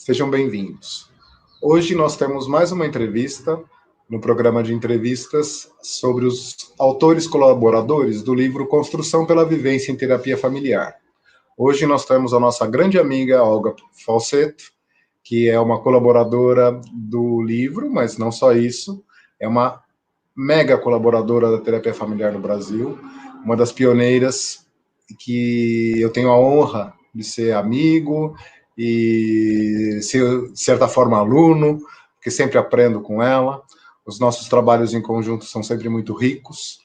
Sejam bem-vindos. Hoje nós temos mais uma entrevista no programa de entrevistas sobre os autores colaboradores do livro Construção pela Vivência em Terapia Familiar. Hoje nós temos a nossa grande amiga Olga Falsetto, que é uma colaboradora do livro, mas não só isso, é uma mega colaboradora da terapia familiar no Brasil, uma das pioneiras que eu tenho a honra de ser amigo e ser, de certa forma, aluno, porque sempre aprendo com ela. Os nossos trabalhos em conjunto são sempre muito ricos.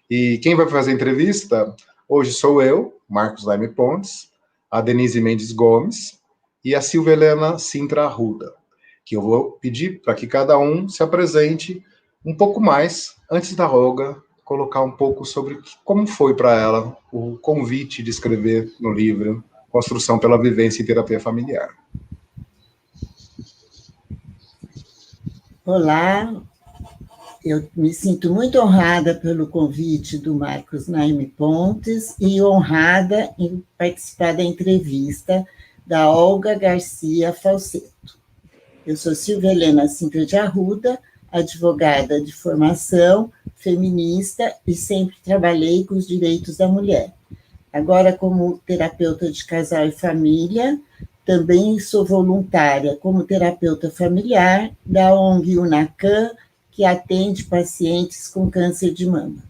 E quem vai fazer a entrevista hoje sou eu, Marcos Laime Pontes, a Denise Mendes Gomes e a Silvia Helena Sintra Arruda, que eu vou pedir para que cada um se apresente um pouco mais, antes da Olga colocar um pouco sobre como foi para ela o convite de escrever no livro Construção pela Vivência em Terapia Familiar. Olá, eu me sinto muito honrada pelo convite do Marcos Laime Pontes e honrada em participar da entrevista da Olga Garcia Falsetto. Eu sou Silvia Helena Sintra de Arruda, advogada de formação, feminista e sempre trabalhei com os direitos da mulher. Agora, como terapeuta de casal e família, também sou voluntária como terapeuta familiar da ONG Unacan, que atende pacientes com câncer de mama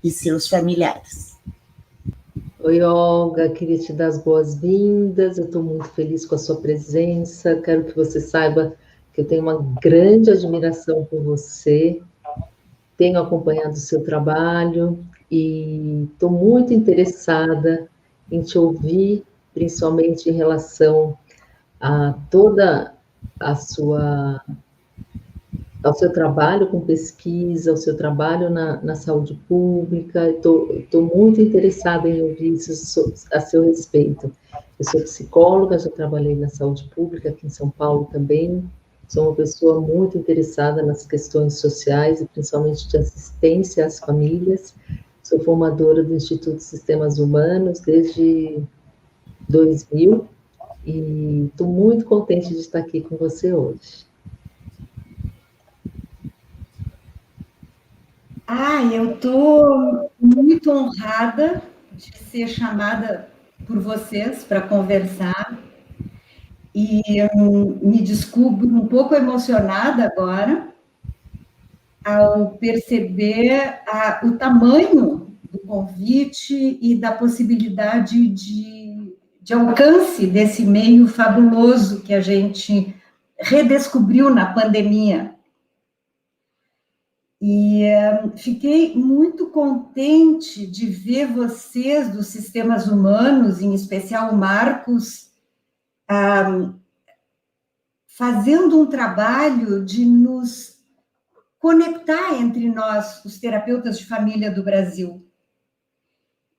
e seus familiares. Oi, Olga, queria te dar as boas-vindas, eu estou muito feliz com a sua presença, quero que você saiba que eu tenho uma grande admiração por você, tenho acompanhado o seu trabalho e estou muito interessada em te ouvir, principalmente em relação a toda ao seu trabalho com pesquisa, ao seu trabalho na saúde pública. Estou muito interessada em ouvir isso a seu respeito. Eu sou psicóloga, já trabalhei na saúde pública aqui em São Paulo também. Sou uma pessoa muito interessada nas questões sociais e principalmente de assistência às famílias. Sou formadora do Instituto Sistemas Humanos desde 2000 e estou muito contente de estar aqui com você hoje. Eu estou muito honrada de ser chamada por vocês para conversar e me descubro um pouco emocionada agora ao perceber o tamanho do convite e da possibilidade de alcance desse meio fabuloso que a gente redescobriu na pandemia. E fiquei muito contente de ver vocês dos sistemas humanos, em especial o Marcos, fazendo um trabalho de nos conectar entre nós, os terapeutas de família do Brasil.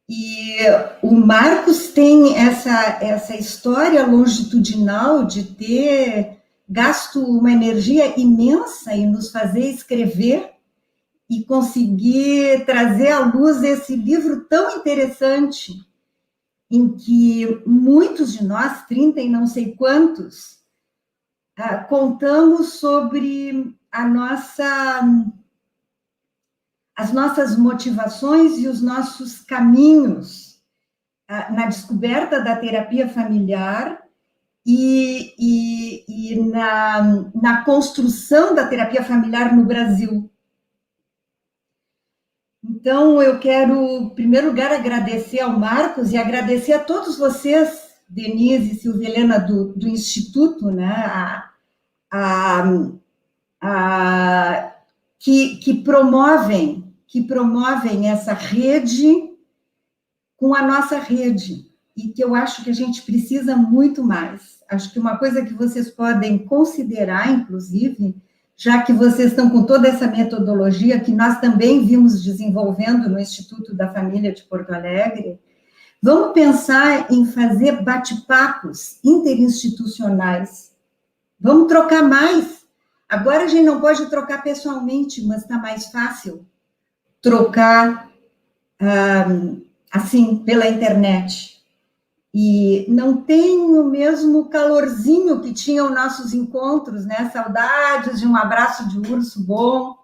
E o Marcos tem essa história longitudinal de ter gasto uma energia imensa em nos fazer escrever e conseguir trazer à luz esse livro tão interessante, em que muitos de nós, 30 e não sei quantos, contamos sobre as nossas motivações e os nossos caminhos na descoberta da terapia familiar e na construção da terapia familiar no Brasil. Então, eu quero, em primeiro lugar, agradecer ao Marcos e agradecer a todos vocês, Denise e Silvia Helena, do Instituto, né, que promovem essa rede com a nossa rede, e que eu acho que a gente precisa muito mais. Acho que uma coisa que vocês podem considerar, inclusive, já que vocês estão com toda essa metodologia que nós também vimos desenvolvendo no Instituto da Família de Porto Alegre, vamos pensar em fazer bate-papos interinstitucionais. Vamos trocar mais. Agora a gente não pode trocar pessoalmente, mas está mais fácil trocar assim, pela internet. E não tem o mesmo calorzinho que tinham nossos encontros, né? Saudades de um abraço de urso bom.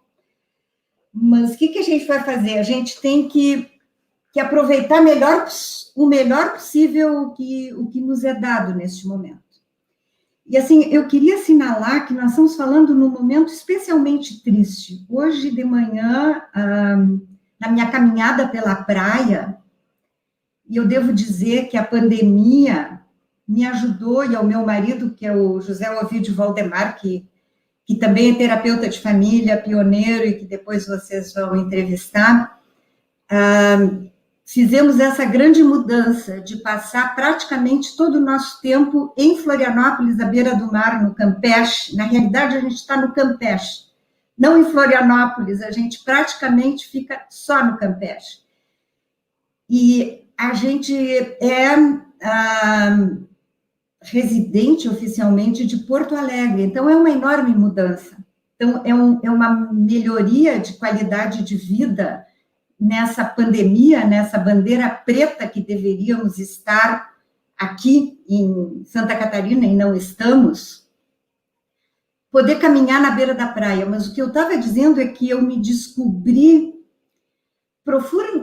Mas o que a gente vai fazer? A gente tem que aproveitar o melhor possível o que nos é dado neste momento. E, assim, eu queria assinalar que nós estamos falando num momento especialmente triste. Hoje de manhã, na minha caminhada pela praia, e eu devo dizer que a pandemia me ajudou, e ao meu marido, que é o José Ovidio Valdemar, que também é terapeuta de família, pioneiro, e que depois vocês vão entrevistar, fizemos essa grande mudança de passar praticamente todo o nosso tempo em Florianópolis, à beira do mar, no Campeche. Na realidade, a gente está no Campeche, não em Florianópolis, a gente praticamente fica só no Campeche. E a gente é residente oficialmente de Porto Alegre, então é uma enorme mudança. Então, é uma melhoria de qualidade de vida nessa pandemia, nessa bandeira preta que deveríamos estar aqui em Santa Catarina e não estamos, poder caminhar na beira da praia. Mas o que eu estava dizendo é que eu me descobri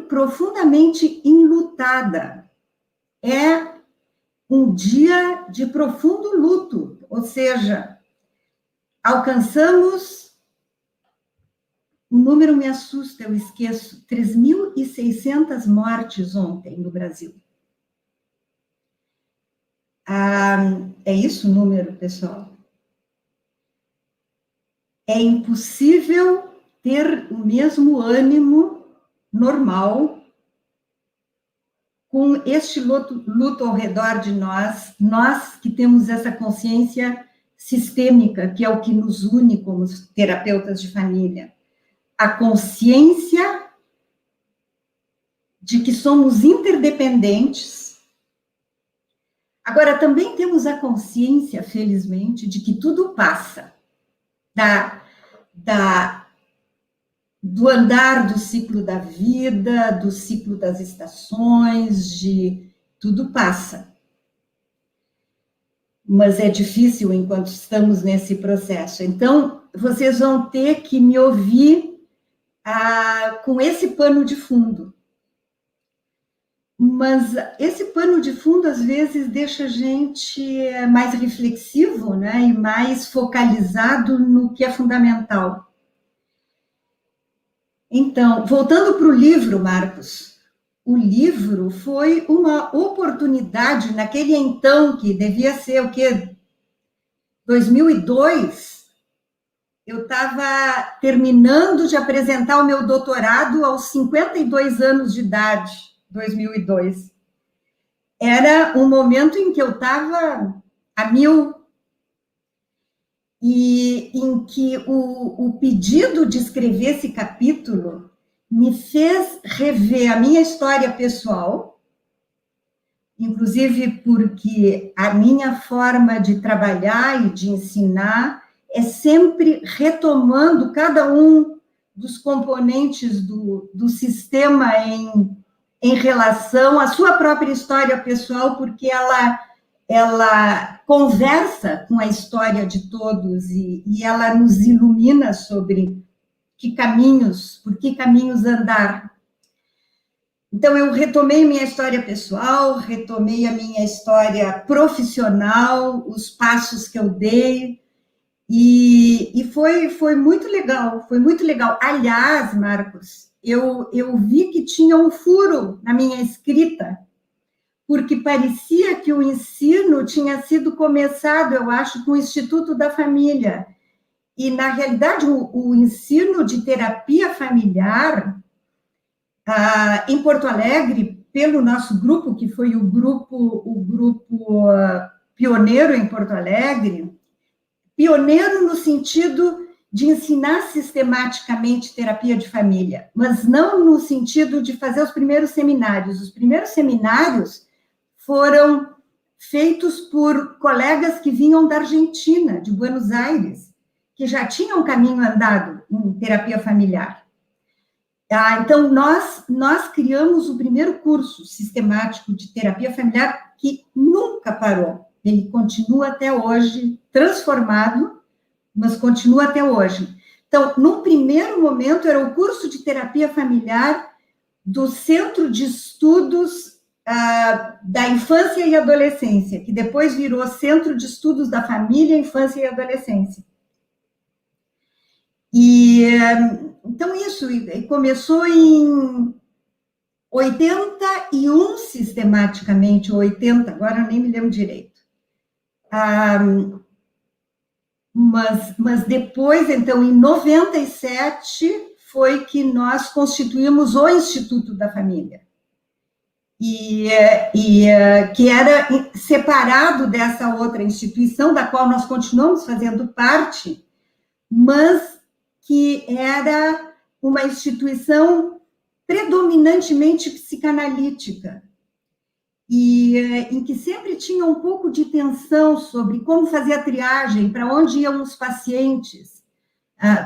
profundamente enlutada. É um dia de profundo luto, ou seja, alcançamos... O número me assusta, eu esqueço, 3.600 mortes ontem no Brasil. É isso o número, pessoal? É impossível ter o mesmo ânimo normal com este luto ao redor de nós que temos essa consciência sistêmica, que é o que nos une como terapeutas de família. A consciência de que somos interdependentes. Agora, também temos a consciência, felizmente, de que tudo passa. Do andar do ciclo da vida, do ciclo das estações, tudo passa. Mas é difícil enquanto estamos nesse processo. Então, vocês vão ter que me ouvir com esse pano de fundo. Mas esse pano de fundo, às vezes, deixa a gente mais reflexivo, né, e mais focalizado no que é fundamental. Então, voltando para o livro, Marcos, o livro foi uma oportunidade, naquele então, que devia ser o quê? 2002, eu estava terminando de apresentar o meu doutorado aos 52 anos de idade, 2002. Era um momento em que eu estava a mil, e em que o pedido de escrever esse capítulo me fez rever a minha história pessoal, inclusive porque a minha forma de trabalhar e de ensinar é sempre retomando cada um dos componentes do sistema em relação à sua própria história pessoal, porque ela conversa com a história de todos e ela nos ilumina sobre por que caminhos andar. Então, eu retomei minha história pessoal, retomei a minha história profissional, os passos que eu dei, e foi muito legal, foi muito legal. Aliás, Marcos, eu vi que tinha um furo na minha escrita, porque parecia que o ensino tinha sido começado, eu acho, com o Instituto da Família. E, na realidade, o ensino de terapia familiar, em Porto Alegre, pelo nosso grupo, que foi o grupo pioneiro em Porto Alegre, pioneiro no sentido de ensinar sistematicamente terapia de família, mas não no sentido de fazer os primeiros seminários. Os primeiros seminários foram feitos por colegas que vinham da Argentina, de Buenos Aires, que já tinham um caminho andado em terapia familiar. Então, nós criamos o primeiro curso sistemático de terapia familiar que nunca parou. Ele continua até hoje, transformado, mas continua até hoje. Então, num primeiro momento, era o curso de terapia familiar do Centro de Estudos da Infância e Adolescência, que depois virou Centro de Estudos da Família, Infância e Adolescência. Então, isso começou em 81, sistematicamente, 80, agora eu nem me lembro direito. Mas depois, então, em 97, foi que nós constituímos o Instituto da Família. Que era separado dessa outra instituição, da qual nós continuamos fazendo parte, mas que era uma instituição predominantemente psicanalítica, e em que sempre tinha um pouco de tensão sobre como fazer a triagem, para onde iam os pacientes,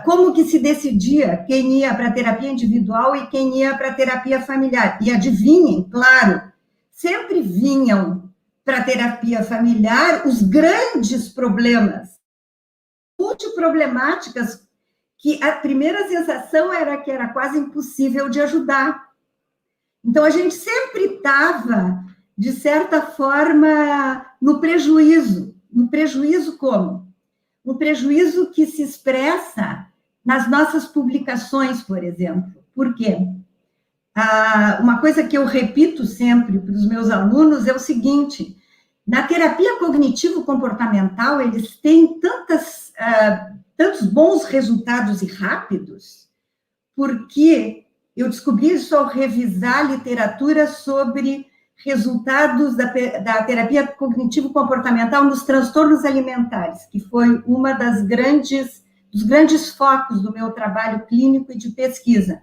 como que se decidia quem ia para a terapia individual e quem ia para a terapia familiar. E adivinhem, claro, sempre vinham para a terapia familiar os grandes problemas, multiproblemáticas, que a primeira sensação era que era quase impossível de ajudar. Então, a gente sempre estava, de certa forma, no prejuízo. No prejuízo como? Um prejuízo que se expressa nas nossas publicações, por exemplo. Por quê? Uma coisa que eu repito sempre para os meus alunos é o seguinte: na terapia cognitivo-comportamental, eles têm tantos bons resultados e rápidos, porque eu descobri isso ao revisar literatura sobre resultados da terapia cognitivo-comportamental nos transtornos alimentares, que foi uma dos grandes focos do meu trabalho clínico e de pesquisa.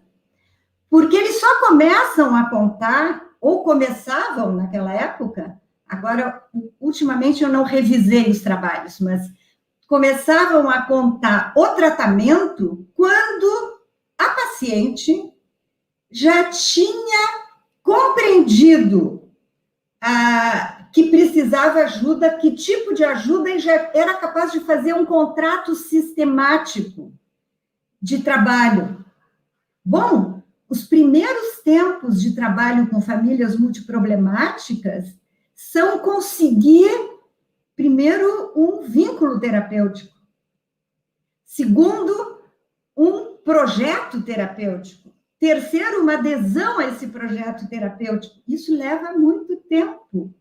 Porque eles só começam a contar, ou começavam naquela época, agora, ultimamente eu não revisei os trabalhos, mas começavam a contar o tratamento quando a paciente já tinha compreendido que precisava ajuda, que tipo de ajuda, e já era capaz de fazer um contrato sistemático de trabalho. Bom, os primeiros tempos de trabalho com famílias multiproblemáticas são conseguir, primeiro, um vínculo terapêutico. Segundo, um projeto terapêutico. Terceiro, uma adesão a esse projeto terapêutico. Isso leva muito tempo.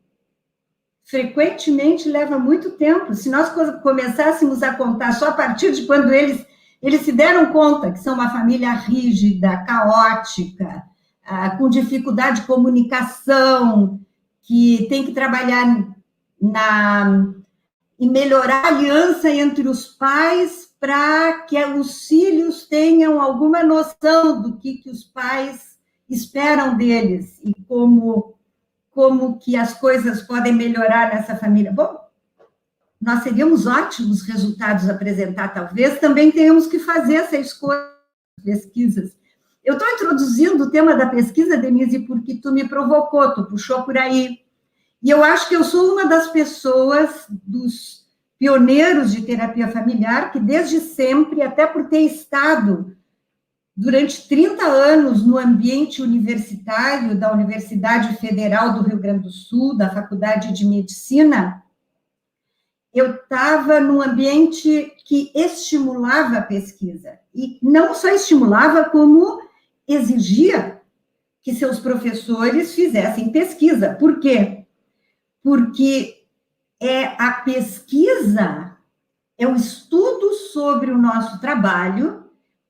Frequentemente leva muito tempo. Se nós começássemos a contar só a partir de quando eles se deram conta que são uma família rígida, caótica, com dificuldade de comunicação, que tem que trabalhar em melhorar a aliança entre os pais para que os filhos tenham alguma noção do que os pais esperam deles e como que as coisas podem melhorar nessa família. Bom, nós teríamos ótimos resultados a apresentar, talvez também tenhamos que fazer essa escolha de pesquisas. Eu estou introduzindo o tema da pesquisa, Denise, porque tu me provocou, tu puxou por aí. E eu acho que eu sou uma das pessoas, dos pioneiros de terapia familiar, que desde sempre, até por ter estado durante 30 anos no ambiente universitário da Universidade Federal do Rio Grande do Sul, da Faculdade de Medicina, eu estava num ambiente que estimulava a pesquisa. E não só estimulava, como exigia que seus professores fizessem pesquisa. Por quê? Porque a pesquisa é o estudo sobre o nosso trabalho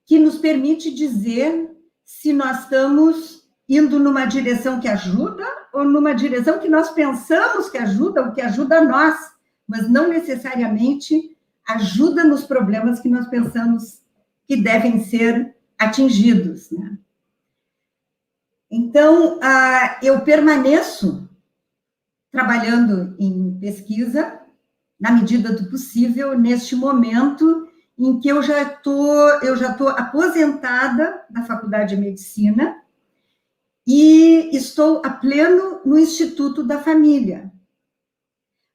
que nos permite dizer se nós estamos indo numa direção que ajuda ou numa direção que nós pensamos que ajuda ou que ajuda a nós, mas não necessariamente ajuda nos problemas que nós pensamos que devem ser atingidos, né? Então, eu permaneço trabalhando em pesquisa, na medida do possível, neste momento em que eu já tô aposentada da Faculdade de Medicina e estou a pleno no Instituto da Família.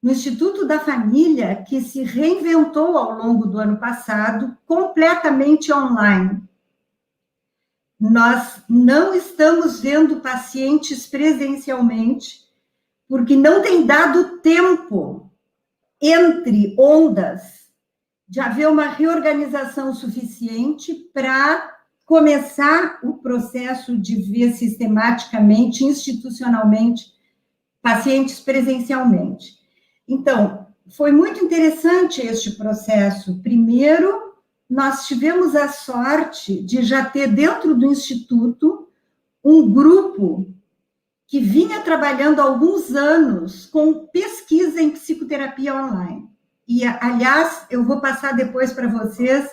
No Instituto da Família, que se reinventou ao longo do ano passado, completamente online. Nós não estamos vendo pacientes presencialmente, porque não tem dado tempo entre ondas de haver uma reorganização suficiente para começar o processo de ver sistematicamente, institucionalmente, pacientes presencialmente. Então, foi muito interessante este processo. Primeiro, nós tivemos a sorte de já ter dentro do Instituto um grupo que vinha trabalhando há alguns anos com pesquisa em psicoterapia online. E, aliás, eu vou passar depois para vocês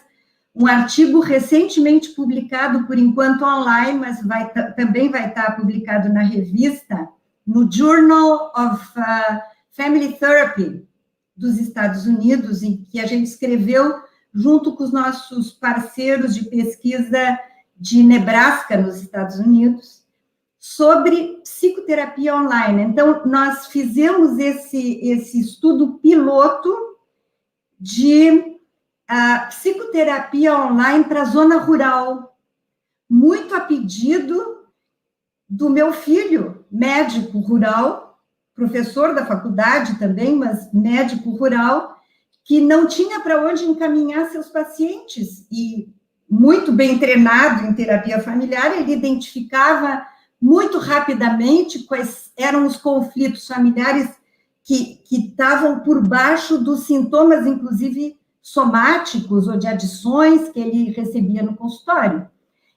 um artigo recentemente publicado, por enquanto online, mas também vai estar publicado na revista, no Journal of Family Therapy dos Estados Unidos, em que a gente escreveu junto com os nossos parceiros de pesquisa de Nebraska, nos Estados Unidos, sobre psicoterapia online. Então, nós fizemos esse estudo piloto de psicoterapia online para a zona rural, muito a pedido do meu filho, médico rural, professor da faculdade também, mas médico rural, que não tinha para onde encaminhar seus pacientes, e muito bem treinado em terapia familiar, ele identificava muito rapidamente quais eram os conflitos familiares que estavam por baixo dos sintomas, inclusive somáticos ou de adições que ele recebia no consultório.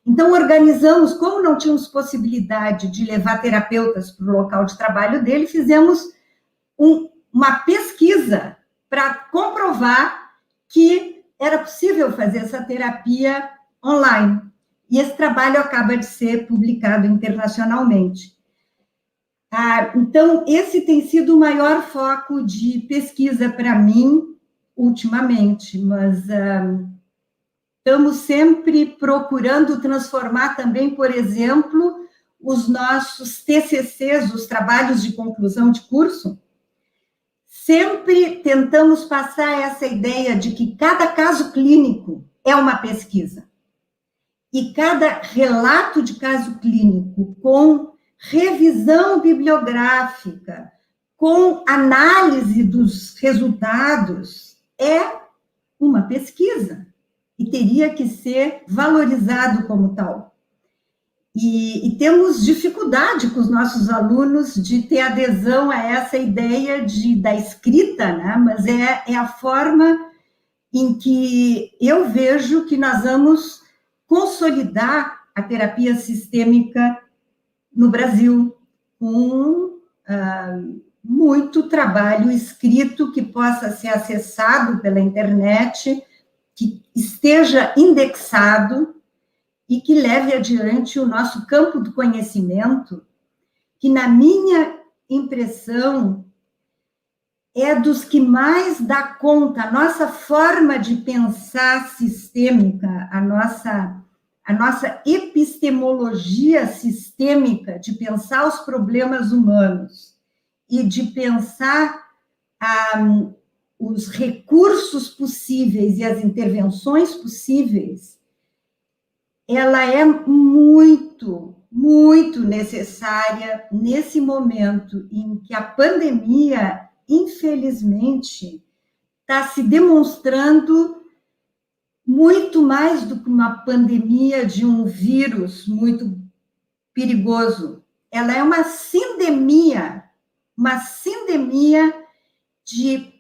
Então, organizamos, como não tínhamos possibilidade de levar terapeutas para o local de trabalho dele, fizemos uma pesquisa para comprovar que era possível fazer essa terapia online. E esse trabalho acaba de ser publicado internacionalmente. Então, esse tem sido o maior foco de pesquisa para mim, ultimamente, mas estamos sempre procurando transformar também, por exemplo, os nossos TCCs, os trabalhos de conclusão de curso. Sempre tentamos passar essa ideia de que cada caso clínico é uma pesquisa. E cada relato de caso clínico, com revisão bibliográfica, com análise dos resultados, é uma pesquisa e teria que ser valorizado como tal. E temos dificuldade com os nossos alunos de ter adesão a essa ideia da escrita, né? Mas é a forma em que eu vejo que nós vamos consolidar a terapia sistêmica no Brasil, com muito trabalho escrito que possa ser acessado pela internet, que esteja indexado e que leve adiante o nosso campo do conhecimento, que, na minha impressão, é dos que mais dá conta, a nossa forma de pensar sistêmica, a nossa epistemologia sistêmica de pensar os problemas humanos e de pensar os recursos possíveis e as intervenções possíveis, ela é muito, muito necessária nesse momento em que a pandemia, infelizmente, está se demonstrando muito mais do que uma pandemia de um vírus muito perigoso. Ela é uma sindemia de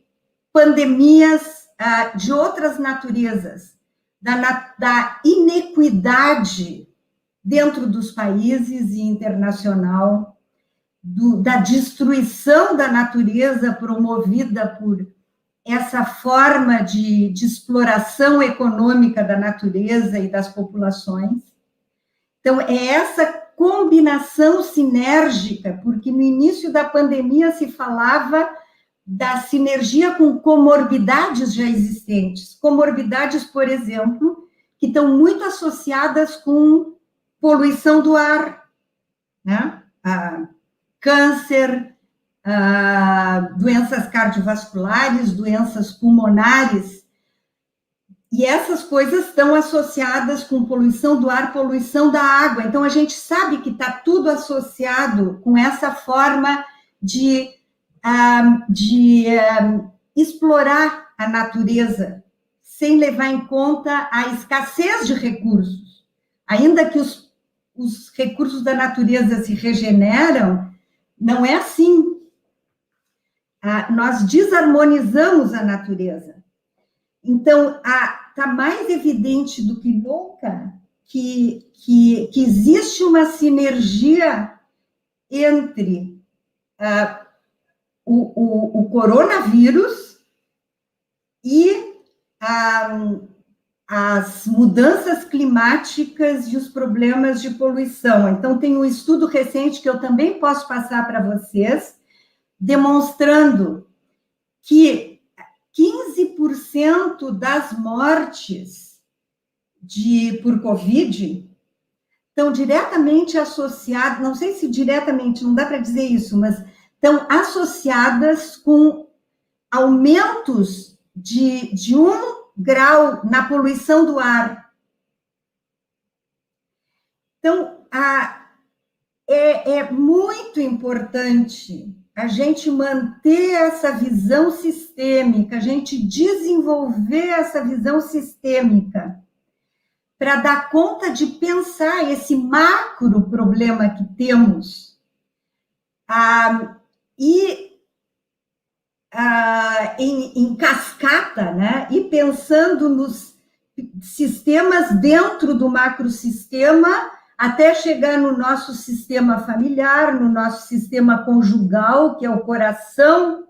pandemias de outras naturezas, da inequidade dentro dos países e internacional, da destruição da natureza promovida por essa forma de exploração econômica da natureza e das populações. Então, é essa combinação sinérgica, porque no início da pandemia se falava da sinergia com comorbidades já existentes. Comorbidades, por exemplo, que estão muito associadas com poluição do ar, né? Câncer, doenças cardiovasculares, doenças pulmonares. E essas coisas estão associadas com poluição do ar, poluição da água. Então, a gente sabe que está tudo associado com essa forma de explorar a natureza, sem levar em conta a escassez de recursos. Ainda que os recursos da natureza se regeneram, não é assim. Nós desarmonizamos a natureza. Então, está mais evidente do que nunca que existe uma sinergia entre o coronavírus e as mudanças climáticas e os problemas de poluição. Então, tem um estudo recente que eu também posso passar para vocês, demonstrando que 15% das mortes por Covid estão diretamente associadas, não sei se diretamente, não dá para dizer isso, mas estão associadas com aumentos de 1 grau na poluição do ar. Então, é muito importante a gente manter essa visão sistêmica, a gente desenvolver essa visão sistêmica para dar conta de pensar esse macro problema que temos em cascata, né? E pensando nos sistemas dentro do macrosistema, até chegar no nosso sistema familiar, no nosso sistema conjugal, que é o coração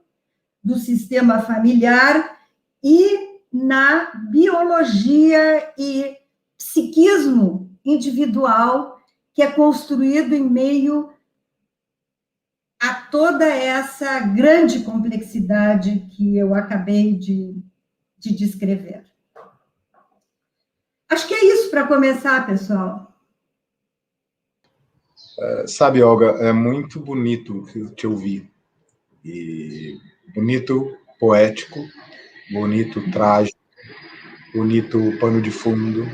do sistema familiar, e na biologia e psiquismo individual, que é construído em meio a toda essa grande complexidade que eu acabei de descrever. Acho que é isso para começar, pessoal. Sabe, Olga, é muito bonito te ouvir. E bonito, poético, bonito, trágico, bonito, pano de fundo,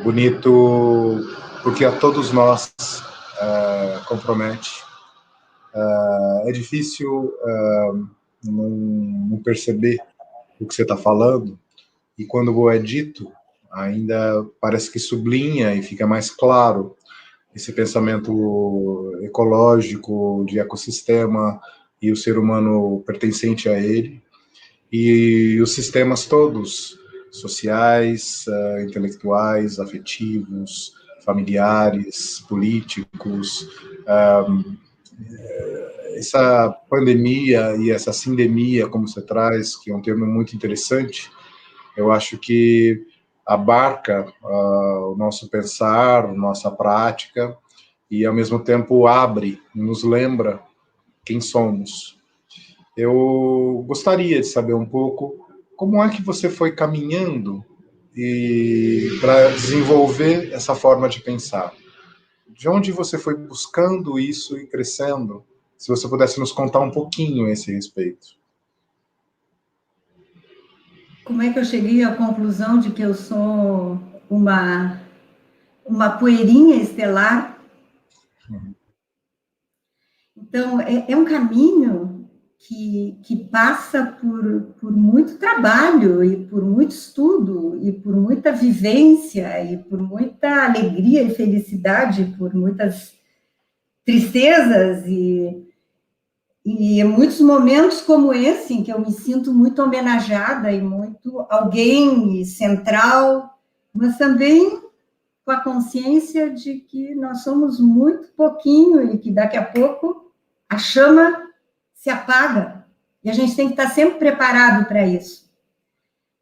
bonito porque a todos nós compromete. É difícil não perceber o que você está falando, e quando é dito, ainda parece que sublinha e fica mais claro esse pensamento ecológico, de ecossistema, e o ser humano pertencente a ele, e os sistemas todos, sociais, intelectuais, afetivos, familiares, políticos. Essa pandemia e essa sindemia, como você traz, que é um termo muito interessante, eu acho que abarca o nosso pensar, nossa prática, e ao mesmo tempo abre, nos lembra quem somos. Eu gostaria de saber um pouco como é que você foi caminhando para desenvolver essa forma de pensar. De onde você foi buscando isso e crescendo? Se você pudesse nos contar um pouquinho a esse respeito. Como é que eu cheguei à conclusão de que eu sou uma poeirinha estelar? Então, é um caminho que passa por muito trabalho, e por muito estudo, e por muita vivência, e por muita alegria e felicidade, por muitas tristezas, e muitos momentos como esse, em que eu me sinto muito homenageada e muito alguém central, mas também com a consciência de que nós somos muito pouquinho e que daqui a pouco a chama se apaga. E a gente tem que estar sempre preparado para isso,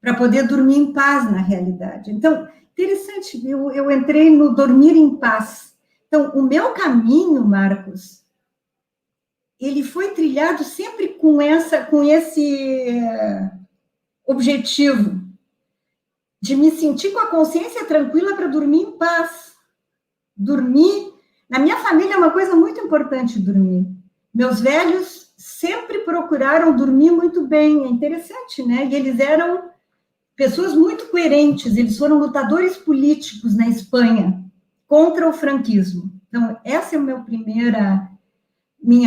para poder dormir em paz na realidade. Então, interessante, eu entrei no dormir em paz. Então, o meu caminho, Marcos, ele foi trilhado sempre com esse objetivo de me sentir com a consciência tranquila para dormir em paz. Dormir, na minha família é uma coisa muito importante dormir. Meus velhos sempre procuraram dormir muito bem, é interessante, né? E eles eram pessoas muito coerentes, eles foram lutadores políticos na Espanha contra o franquismo. Então, essa é minha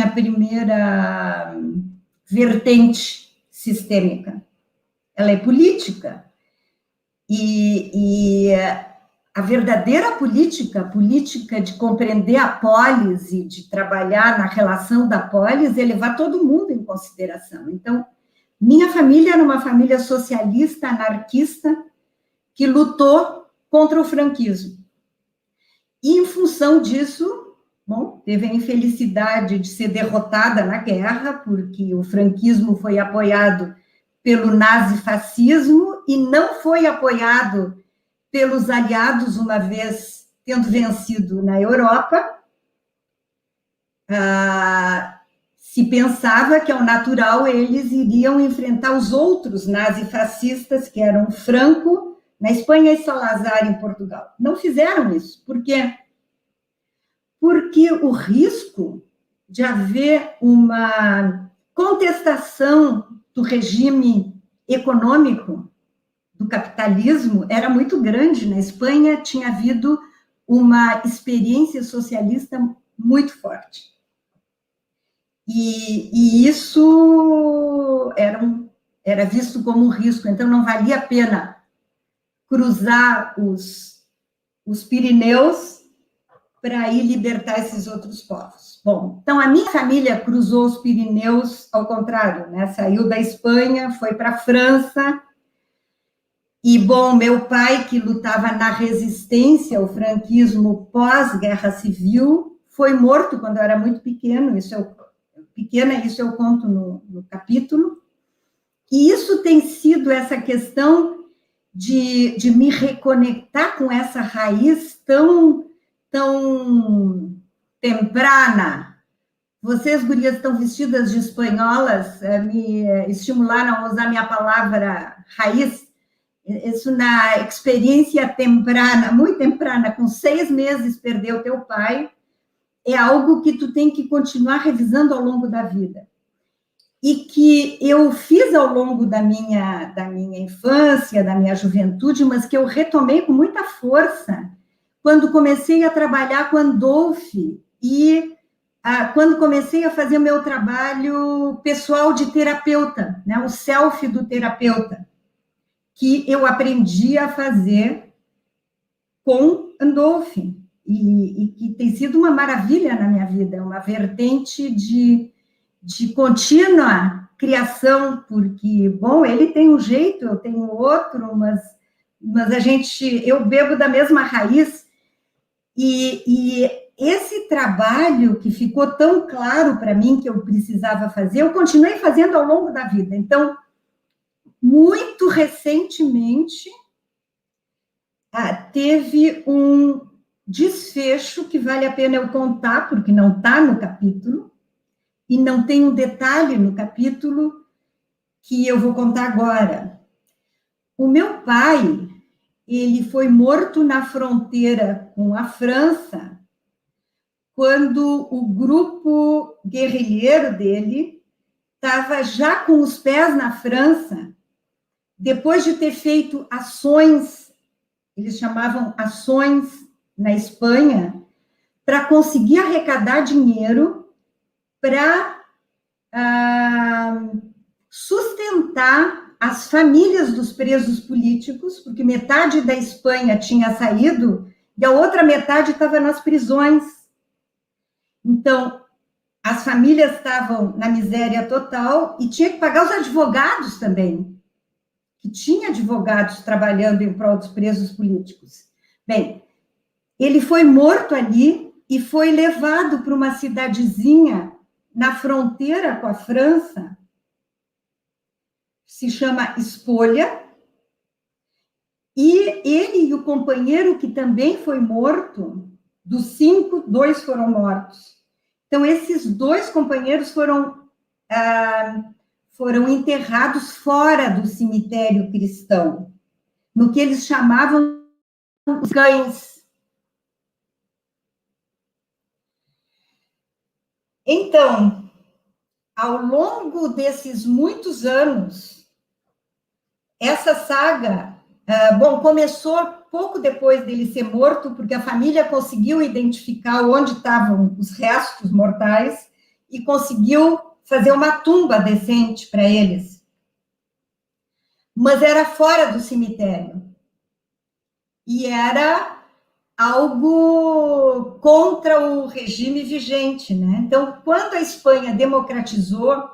primeira vertente sistêmica. Ela é política. E a verdadeira política, a política de compreender a polis e de trabalhar na relação da polis, é levar todo mundo em consideração. Então, minha família era uma família socialista, anarquista, que lutou contra o franquismo. E, em função disso, bom, teve a infelicidade de ser derrotada na guerra, porque o franquismo foi apoiado pelo nazifascismo e não foi apoiado pelos aliados, uma vez tendo vencido na Europa. Se pensava que, ao natural, eles iriam enfrentar os outros nazifascistas, que eram Franco, na Espanha, e Salazar, em Portugal. Não fizeram isso. Por quê? Porque o risco de haver uma contestação do regime econômico, do capitalismo, era muito grande. Na Espanha tinha havido uma experiência socialista muito forte. E isso era visto como um risco, então não valia a pena cruzar os Pirineus para ir libertar esses outros povos. Bom, então a minha família cruzou os Pirineus ao contrário, né? Saiu da Espanha, foi para a França, e, bom, meu pai, que lutava na resistência ao franquismo pós-guerra civil, foi morto quando eu era muito pequeno, isso eu conto no capítulo, e isso tem sido essa questão de me reconectar com essa raiz tão temprana. Vocês, gurias, estão vestidas de espanholas, me estimularam a usar minha palavra raiz. Isso na experiência temprana, muito temprana, com 6 meses perdeu teu pai, é algo que tu tem que continuar revisando ao longo da vida. E que eu fiz ao longo da minha infância, da minha juventude, mas que eu retomei com muita força quando comecei a trabalhar com Andolf e quando comecei a fazer o meu trabalho pessoal de terapeuta, né, o self do terapeuta, que eu aprendi a fazer com Andolf, e que tem sido uma maravilha na minha vida, uma vertente de contínua criação, porque, bom, ele tem um jeito, eu tenho outro, mas eu bebo da mesma raiz, e esse trabalho que ficou tão claro para mim que eu precisava fazer, eu continuei fazendo ao longo da vida. Então, muito recentemente, teve um desfecho que vale a pena eu contar, porque não está no capítulo, e não tem um detalhe no capítulo que eu vou contar agora. O meu pai, ele foi morto na fronteira com a França, quando o grupo guerrilheiro dele estava já com os pés na França, depois de ter feito ações, eles chamavam ações na Espanha, para conseguir arrecadar dinheiro para sustentar as famílias dos presos políticos, porque metade da Espanha tinha saído e a outra metade estava nas prisões. Então, as famílias estavam na miséria total e tinha que pagar os advogados também, que tinha advogados trabalhando em prol dos presos políticos. Bem, ele foi morto ali e foi levado para uma cidadezinha na fronteira com a França, se chama Espolha, e ele e o companheiro, que também foi morto, dos 5, 2 foram mortos. Então, esses 2 companheiros foram enterrados fora do cemitério cristão, no que eles chamavam os cães. Então, ao longo desses muitos anos, essa saga, começou pouco depois dele ser morto, porque a família conseguiu identificar onde estavam os restos mortais e conseguiu fazer uma tumba decente para eles. Mas era fora do cemitério. E era algo contra o regime vigente, né? Então, quando a Espanha democratizou,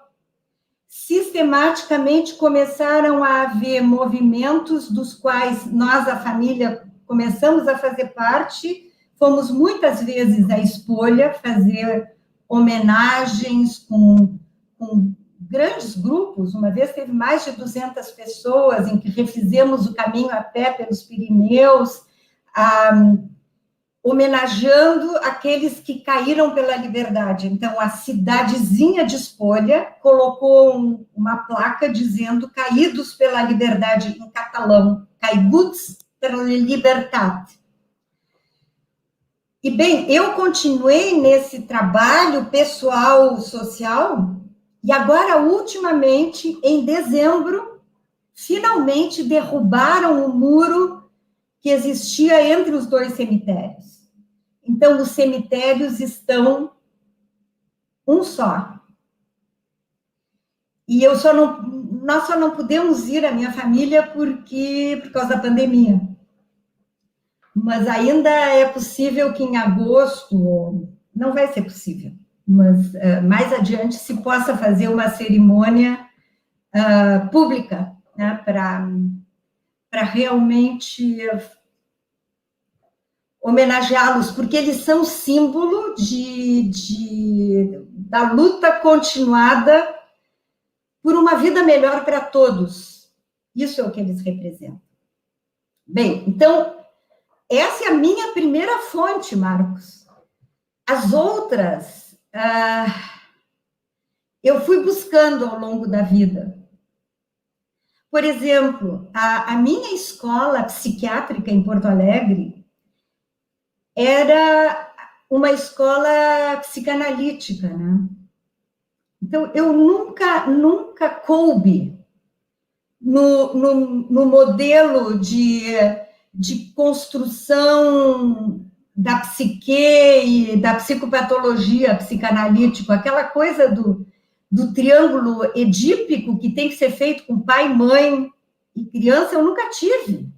sistematicamente começaram a haver movimentos dos quais nós, a família, começamos a fazer parte, fomos muitas vezes à Espolia fazer homenagens com grandes grupos. Uma vez teve mais de 200 pessoas em que refizemos o caminho a pé pelos Pirineus, homenageando aqueles que caíram pela liberdade. Então, a cidadezinha de Espolia colocou uma placa dizendo caídos pela liberdade em catalão, caiguts per la libertat. E, bem, eu continuei nesse trabalho pessoal, social, e agora, ultimamente, em dezembro, finalmente derrubaram o muro que existia entre os 2 cemitérios. Então, os cemitérios estão um só. E nós só não pudemos ir, a minha família, por causa da pandemia. Mas ainda é possível que em agosto, não vai ser possível, mas mais adiante se possa fazer uma cerimônia pública, né, para realmente homenageá-los, porque eles são símbolo da luta continuada por uma vida melhor para todos. Isso é o que eles representam. Bem, então, essa é a minha primeira fonte, Marcos. As outras, eu fui buscando ao longo da vida. Por exemplo, a minha escola psiquiátrica em Porto Alegre era uma escola psicanalítica, né? Então, eu nunca coube no modelo de construção da psique e da psicopatologia psicanalítico, aquela coisa do triângulo edípico que tem que ser feito com pai, mãe e criança, eu nunca tive.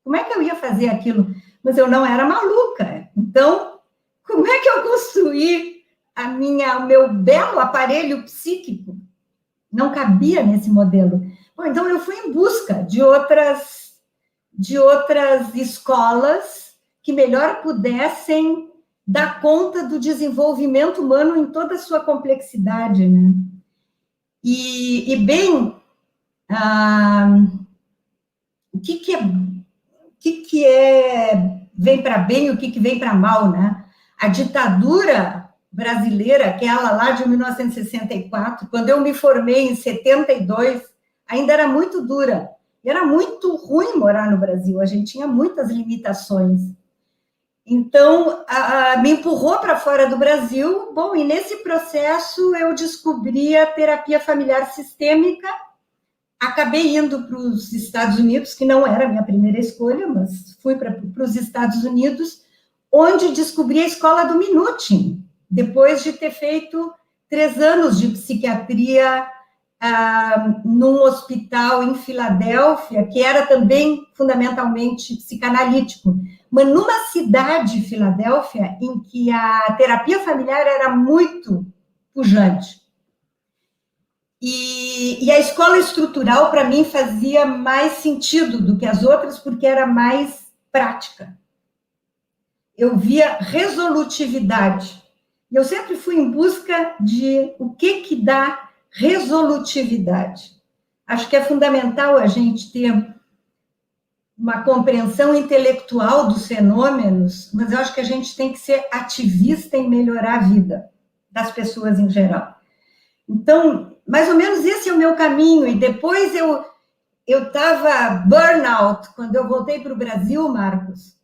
Como é que eu ia fazer aquilo? Mas eu não era maluca. Então, como é que eu construí o meu belo aparelho psíquico? Não cabia nesse modelo. Bom, então, eu fui em busca de outras escolas que melhor pudessem dar conta do desenvolvimento humano em toda a sua complexidade, né? E bem, o que vem para bem e o que vem para mal, né? A ditadura brasileira, aquela lá de 1964, quando eu me formei em 72, ainda era muito dura. E era muito ruim morar no Brasil, a gente tinha muitas limitações. Então, me empurrou para fora do Brasil. Bom, e nesse processo eu descobri a terapia familiar sistêmica. Acabei indo para os Estados Unidos, que não era a minha primeira escolha, mas fui para os Estados Unidos, onde descobri a escola do Minuti, depois de ter feito 3 anos de psiquiatria num hospital em Filadélfia, que era também fundamentalmente psicanalítico, mas numa cidade, Filadélfia, em que a terapia familiar era muito pujante. E a escola estrutural, para mim, fazia mais sentido do que as outras, porque era mais prática. Eu via resolutividade. E eu sempre fui em busca de o que dá resolutividade. Acho que é fundamental a gente ter uma compreensão intelectual dos fenômenos, mas eu acho que a gente tem que ser ativista em melhorar a vida das pessoas em geral. Então, mais ou menos esse é o meu caminho, e depois eu estava burnout, quando eu voltei para o Brasil, Marcos,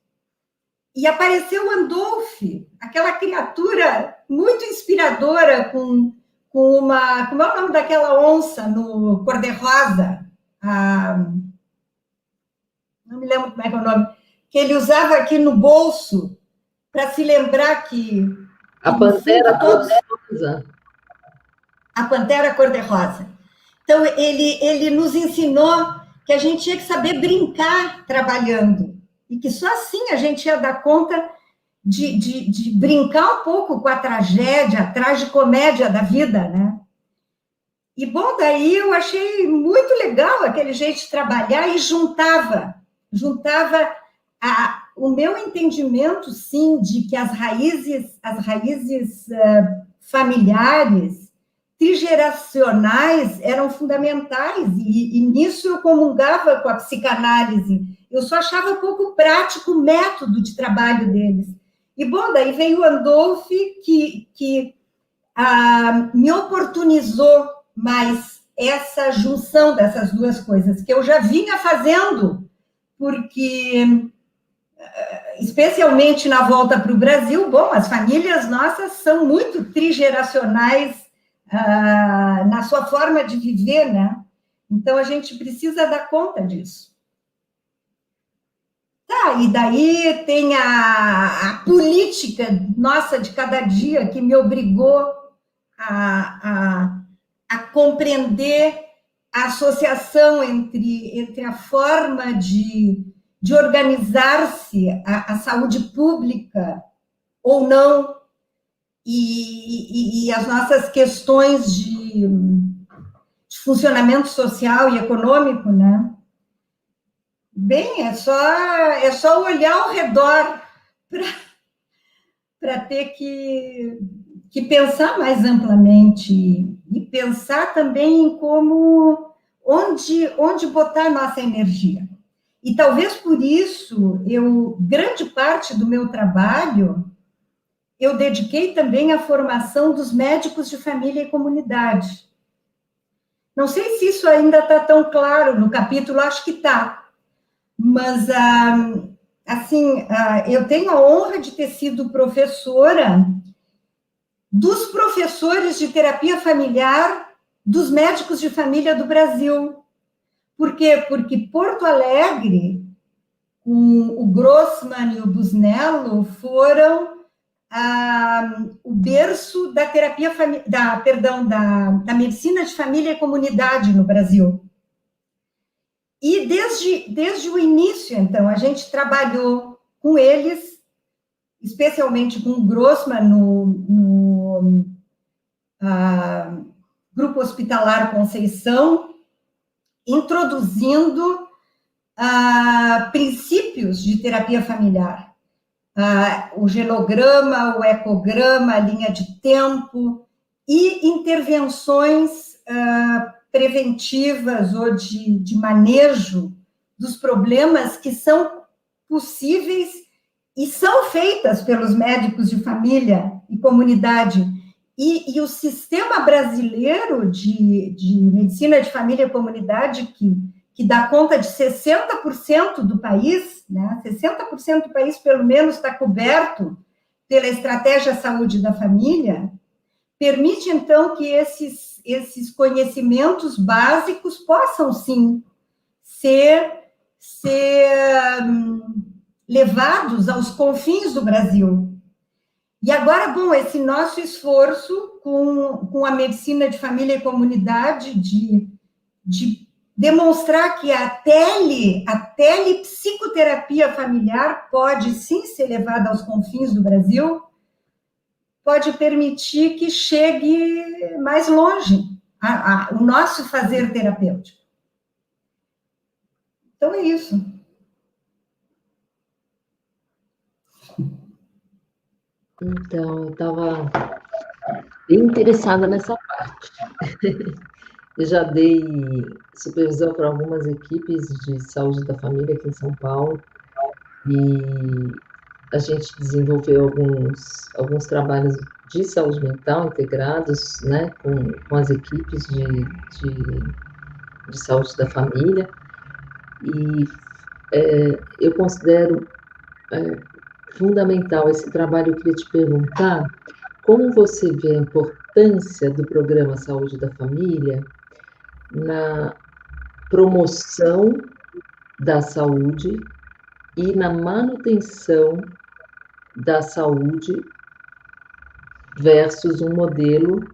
e apareceu o Andolph, aquela criatura muito inspiradora, com uma... Como é o nome daquela onça no cor-de-rosa? Não me lembro como é que é o nome, que ele usava aqui no bolso, para se lembrar que... A pantera cor-de-rosa. A pantera cor-de-rosa. Então, ele nos ensinou que a gente tinha que saber brincar trabalhando, e que só assim a gente ia dar conta de brincar um pouco com a tragédia, a tragicomédia da vida, né? E, bom, daí eu achei muito legal aquele jeito de trabalhar e juntava o meu entendimento, sim, de que as raízes familiares, trigeracionais, eram fundamentais, e nisso eu comungava com a psicanálise. Eu só achava pouco prático o método de trabalho deles. E, bom, daí veio o Andolph, que me oportunizou mais essa junção dessas duas coisas, que eu já vinha fazendo, porque, especialmente na volta para o Brasil, bom, as famílias nossas são muito trigeracionais na sua forma de viver, né? Então, a gente precisa dar conta disso. Tá, e daí tem a política nossa de cada dia, que me obrigou a compreender a associação entre a forma de organizar-se a saúde pública ou não, e as nossas questões de funcionamento social e econômico, né? Bem, é só olhar ao redor para ter que pensar mais amplamente, e pensar também em onde botar nossa energia. E talvez por isso, grande parte do meu trabalho, eu dediquei também à formação dos médicos de família e comunidade. Não sei se isso ainda está tão claro no capítulo, acho que está. Mas, assim, eu tenho a honra de ter sido professora dos professores de terapia familiar dos médicos de família do Brasil. Por quê? Porque Porto Alegre, com o Grossman e o Busnello, foram o berço da terapia, da medicina de família e comunidade no Brasil. E desde o início, então, a gente trabalhou com eles, especialmente com o Grossman no Grupo Hospitalar Conceição, introduzindo princípios de terapia familiar. O genograma, o ecograma, a linha de tempo, e intervenções preventivas ou de manejo dos problemas que são possíveis e são feitas pelos médicos de família e comunidade. E o sistema brasileiro de medicina de família e comunidade, que dá conta de 60% do país, né? 60% do país, pelo menos, está coberto pela Estratégia Saúde da Família, permite, então, que esses conhecimentos básicos possam, sim, ser levados aos confins do Brasil. E agora, bom, esse nosso esforço com a medicina de família e comunidade de demonstrar que a telepsicoterapia familiar pode, sim, ser levada aos confins do Brasil, pode permitir que chegue mais longe o nosso fazer terapêutico. Então, é isso. Então, eu estava bem interessada nessa parte. Eu já dei supervisão para algumas equipes de saúde da família aqui em São Paulo, e a gente desenvolveu alguns trabalhos de saúde mental integrados, né, com as equipes de saúde da família, e eu considero fundamental esse trabalho. Eu queria te perguntar como você vê a importância do programa Saúde da Família na promoção da saúde e na manutenção da saúde versus um modelo,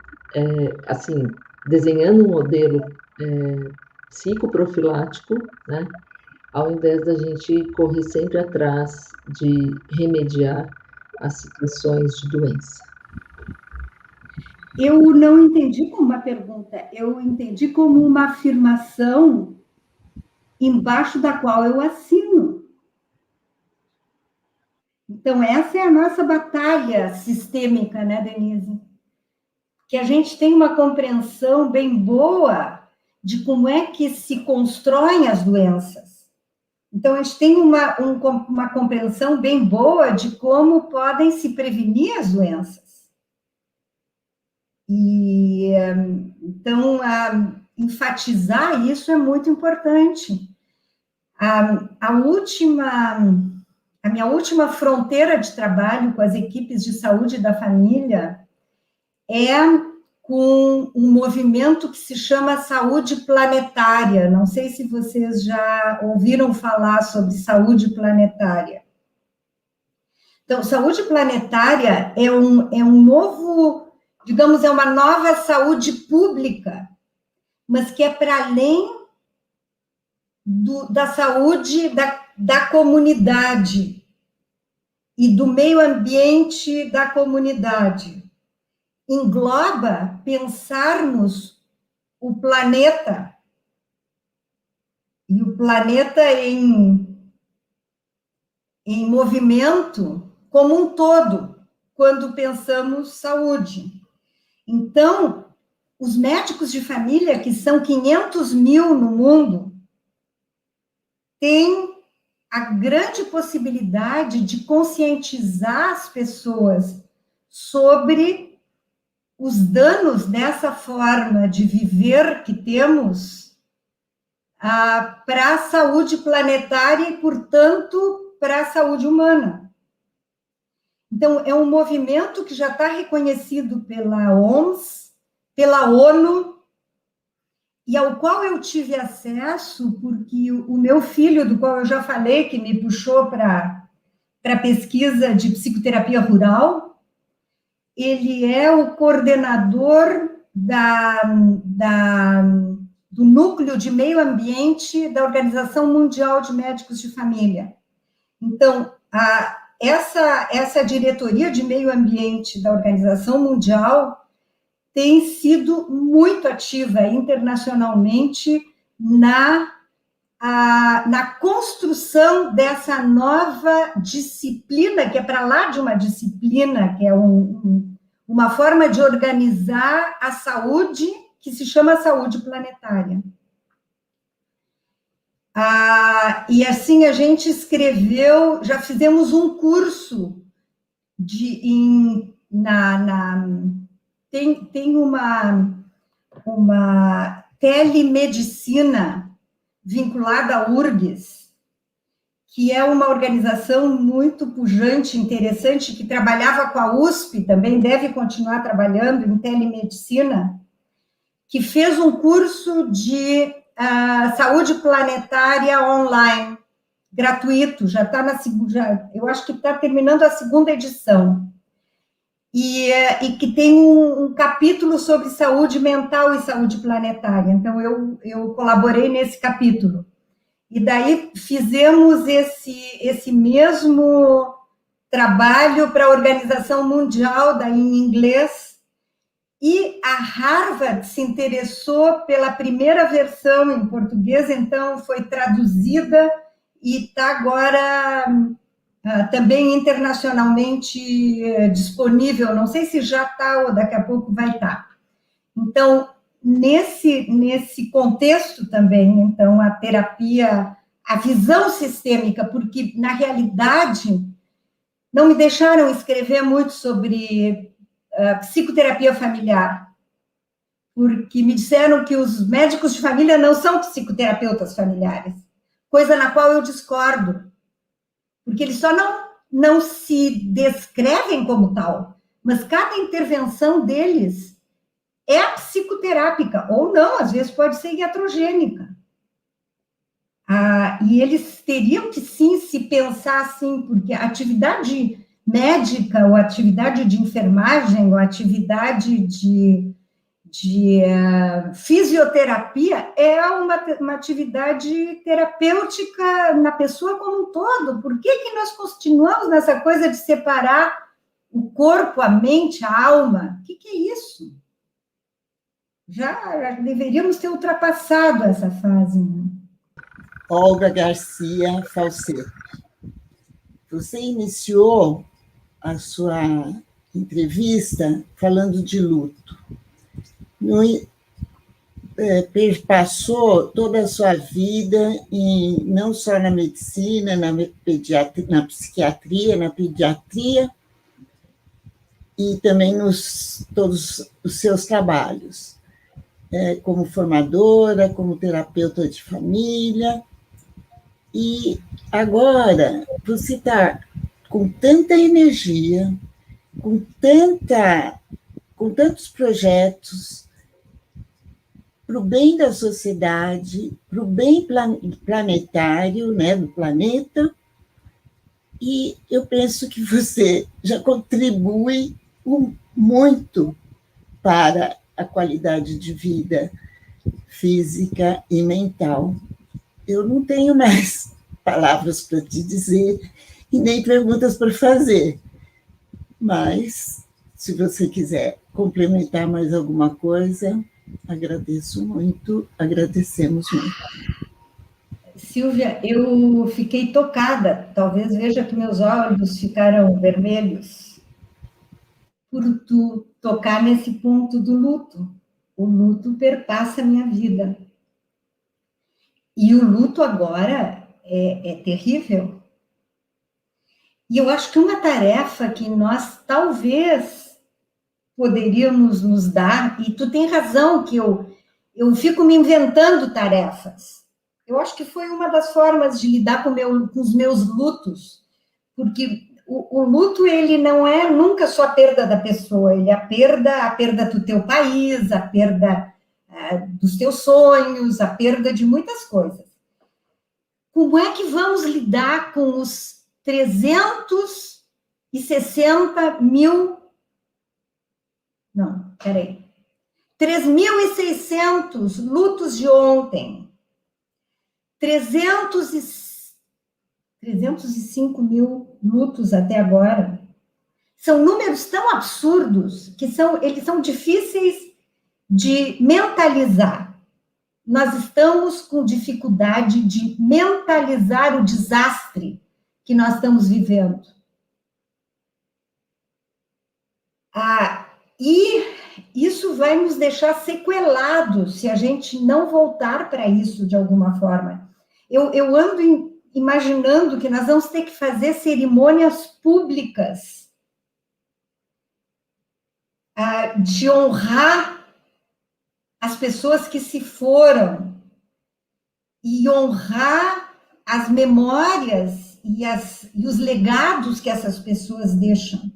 assim, desenhando um modelo psicoprofilático, né, ao invés da gente correr sempre atrás de remediar as situações de doença. Eu não entendi como uma pergunta, eu entendi como uma afirmação embaixo da qual eu assino. Então, essa é a nossa batalha sistêmica, né, Denise? Que a gente tem uma compreensão bem boa de como é que se constroem as doenças. Então, a gente tem uma compreensão bem boa de como podem se prevenir as doenças. E, então, enfatizar isso é muito importante. A minha última fronteira de trabalho com as equipes de saúde da família é com um movimento que se chama Saúde Planetária. Não sei se vocês já ouviram falar sobre saúde planetária. Então, saúde planetária é um novo, digamos, é uma nova saúde pública, mas que é para além da saúde da comunidade e do meio ambiente da comunidade. Engloba pensarmos o planeta, e o planeta em movimento como um todo, quando pensamos saúde. Então, os médicos de família, que são 500 mil no mundo, têm a grande possibilidade de conscientizar as pessoas sobre os danos dessa forma de viver que temos para a saúde planetária e, portanto, para a saúde humana. Então, é um movimento que já está reconhecido pela OMS, pela ONU, e ao qual eu tive acesso porque o meu filho, do qual eu já falei, que me puxou para a pesquisa de psicoterapia rural, ele é o coordenador do núcleo de meio ambiente da Organização Mundial de Médicos de Família. Então, essa diretoria de meio ambiente da Organização Mundial tem sido muito ativa internacionalmente na construção dessa nova disciplina, que é para lá de uma disciplina, que é uma forma de organizar a saúde, que se chama saúde planetária. E assim a gente escreveu, já fizemos um curso tem uma telemedicina vinculada à URGS, que é uma organização muito pujante, interessante, que trabalhava com a USP, também deve continuar trabalhando em telemedicina, que fez um curso de saúde planetária online, gratuito, já está na segunda, eu acho que está terminando a segunda edição. E que tem um capítulo sobre saúde mental e saúde planetária. Então, eu colaborei nesse capítulo. E daí fizemos esse mesmo trabalho para a Organização Mundial, daí em inglês, e a Harvard se interessou pela primeira versão em português, então foi traduzida e está agora também internacionalmente disponível, não sei se já está ou daqui a pouco vai estar. Então, nesse contexto também, então, a terapia, a visão sistêmica, porque, na realidade, não me deixaram escrever muito sobre psicoterapia familiar, porque me disseram que os médicos de família não são psicoterapeutas familiares, coisa na qual eu discordo, porque eles só não se descrevem como tal, mas cada intervenção deles é psicoterápica, ou não, às vezes pode ser iatrogênica. E eles teriam que, sim, se pensar assim, porque a atividade médica, ou atividade de enfermagem, ou atividade de fisioterapia é uma atividade terapêutica na pessoa como um todo. Por que nós continuamos nessa coisa de separar o corpo, a mente, a alma? O que é isso? Já deveríamos ter ultrapassado essa fase, né? Olga Garcia Falseto, você iniciou a sua entrevista falando de luto. Passou toda a sua vida, não só na medicina, na psiquiatria, na pediatria, e também todos os seus trabalhos, como formadora, como terapeuta de família. E agora você está com tanta energia, com tantos projetos para o bem da sociedade, para o bem planetário, né, do planeta, e eu penso que você já contribui muito para a qualidade de vida física e mental. Eu não tenho mais palavras para te dizer e nem perguntas para fazer, mas se você quiser complementar mais alguma coisa, agradeço muito, agradecemos muito. Silvia, eu fiquei tocada, talvez veja que meus olhos ficaram vermelhos, por tu tocar nesse ponto do luto. O luto perpassa a minha vida. E o luto agora é terrível. E eu acho que uma tarefa que nós talvez poderíamos nos dar, e tu tem razão que eu fico me inventando tarefas. Eu acho que foi uma das formas de lidar com os meus lutos, porque o luto, ele não é nunca só a perda da pessoa, ele é a perda do teu país, a perda dos teus sonhos, a perda de muitas coisas. Como é que vamos lidar com os 360 mil... Não, peraí. 3.600 lutos de ontem. 305 mil lutos até agora. São números tão absurdos que eles são difíceis de mentalizar. Nós estamos com dificuldade de mentalizar o desastre que nós estamos vivendo. E isso vai nos deixar sequelados se a gente não voltar para isso de alguma forma. Eu ando imaginando que nós vamos ter que fazer cerimônias públicas de honrar as pessoas que se foram e honrar as memórias e os legados que essas pessoas deixam,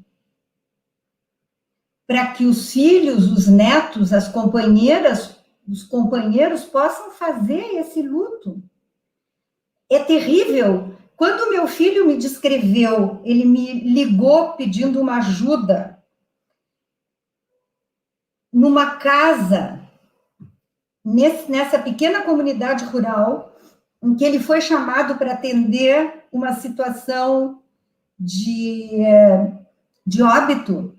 para que os filhos, os netos, as companheiras, os companheiros possam fazer esse luto. É terrível. Quando meu filho me descreveu, ele me ligou pedindo uma ajuda numa casa, nessa pequena comunidade rural, em que ele foi chamado para atender uma situação de óbito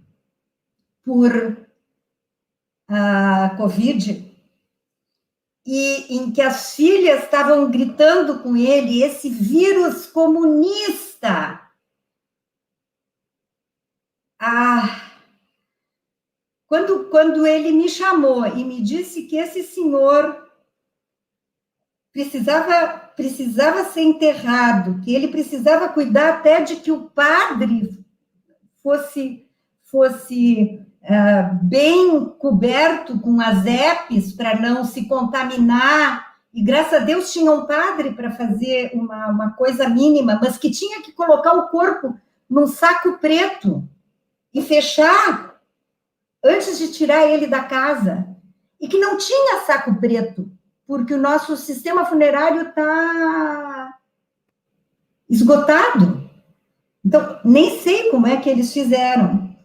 por Covid, e em que as filhas estavam gritando com ele, esse vírus comunista. Quando ele me chamou e me disse que esse senhor precisava ser enterrado, que ele precisava cuidar até de que o padre fosse bem coberto com as EPIs para não se contaminar, e graças a Deus tinha um padre para fazer uma coisa mínima, mas que tinha que colocar o corpo num saco preto e fechar antes de tirar ele da casa, e que não tinha saco preto, porque o nosso sistema funerário está esgotado. Então, nem sei como é que eles fizeram,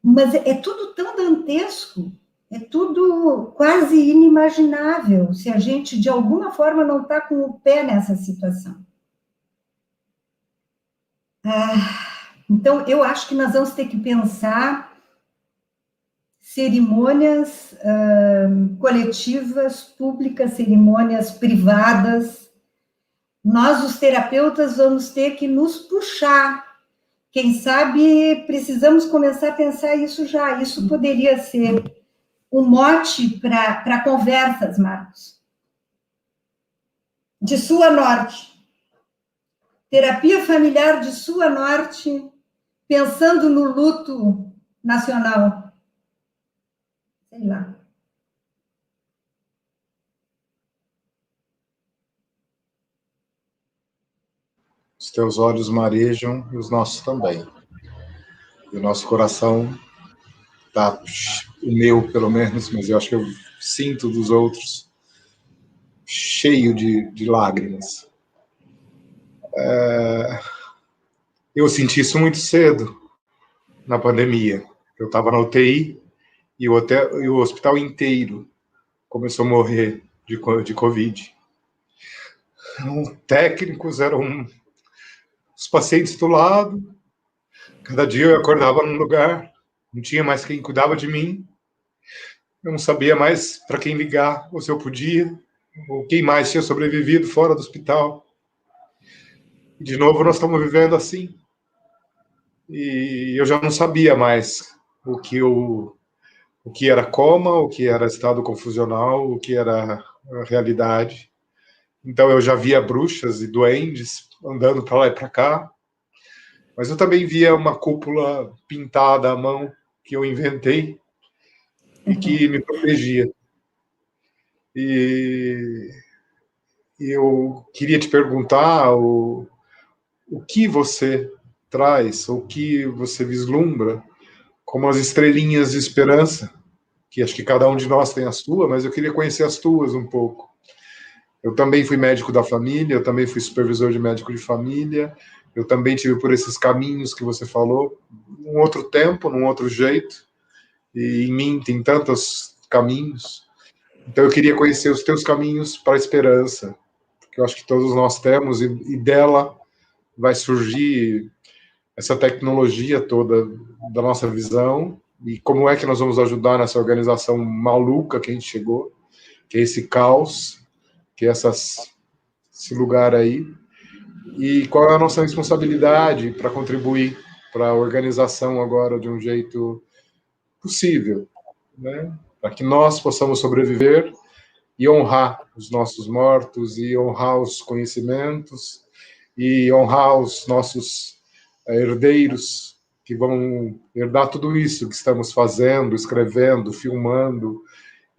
mas é tudo tão dantesco, é tudo quase inimaginável, se a gente, de alguma forma, não está com o pé nessa situação. Então, eu acho que nós vamos ter que pensar cerimônias coletivas, públicas, cerimônias privadas. Nós, os terapeutas, vamos ter que nos puxar. Quem sabe precisamos começar a pensar isso já. Isso poderia ser um mote para conversas, Marcos. De sul a norte. Terapia familiar de sul a norte, pensando no luto nacional. Sei lá. Os teus olhos marejam e os nossos também. E o nosso coração tá, o meu pelo menos, mas eu acho que eu sinto dos outros, cheio de lágrimas. Eu senti isso muito cedo na pandemia. Eu estava na UTI e o hospital inteiro começou a morrer de Covid. Técnicos eram os pacientes do lado. Cada dia eu acordava num lugar, não tinha mais quem cuidava de mim. Eu não sabia mais para quem ligar, ou se eu podia, ou quem mais tinha sobrevivido fora do hospital. E, de novo, nós estamos vivendo assim. E eu já não sabia mais o que era coma, o que era estado confusional, o que era a realidade. Então eu já via bruxas e duendes andando para lá e para cá, mas eu também via uma cúpula pintada à mão que eu inventei e que me protegia. E eu queria te perguntar o que você traz, o que você vislumbra como as estrelinhas de esperança, que acho que cada um de nós tem as suas, mas eu queria conhecer as tuas um pouco. Eu também fui médico da família, eu também fui supervisor de médico de família, eu também tive por esses caminhos que você falou, num outro tempo, num outro jeito, e em mim tem tantos caminhos. Então eu queria conhecer os teus caminhos para a esperança, que eu acho que todos nós temos, e dela vai surgir essa tecnologia toda da nossa visão, e como é que nós vamos ajudar nessa organização maluca que a gente chegou, que é esse caos, que é esse lugar aí, e qual é a nossa responsabilidade para contribuir para a organização agora de um jeito possível, né? Para que nós possamos sobreviver e honrar os nossos mortos, e honrar os conhecimentos, e honrar os nossos herdeiros que vão herdar tudo isso que estamos fazendo, escrevendo, filmando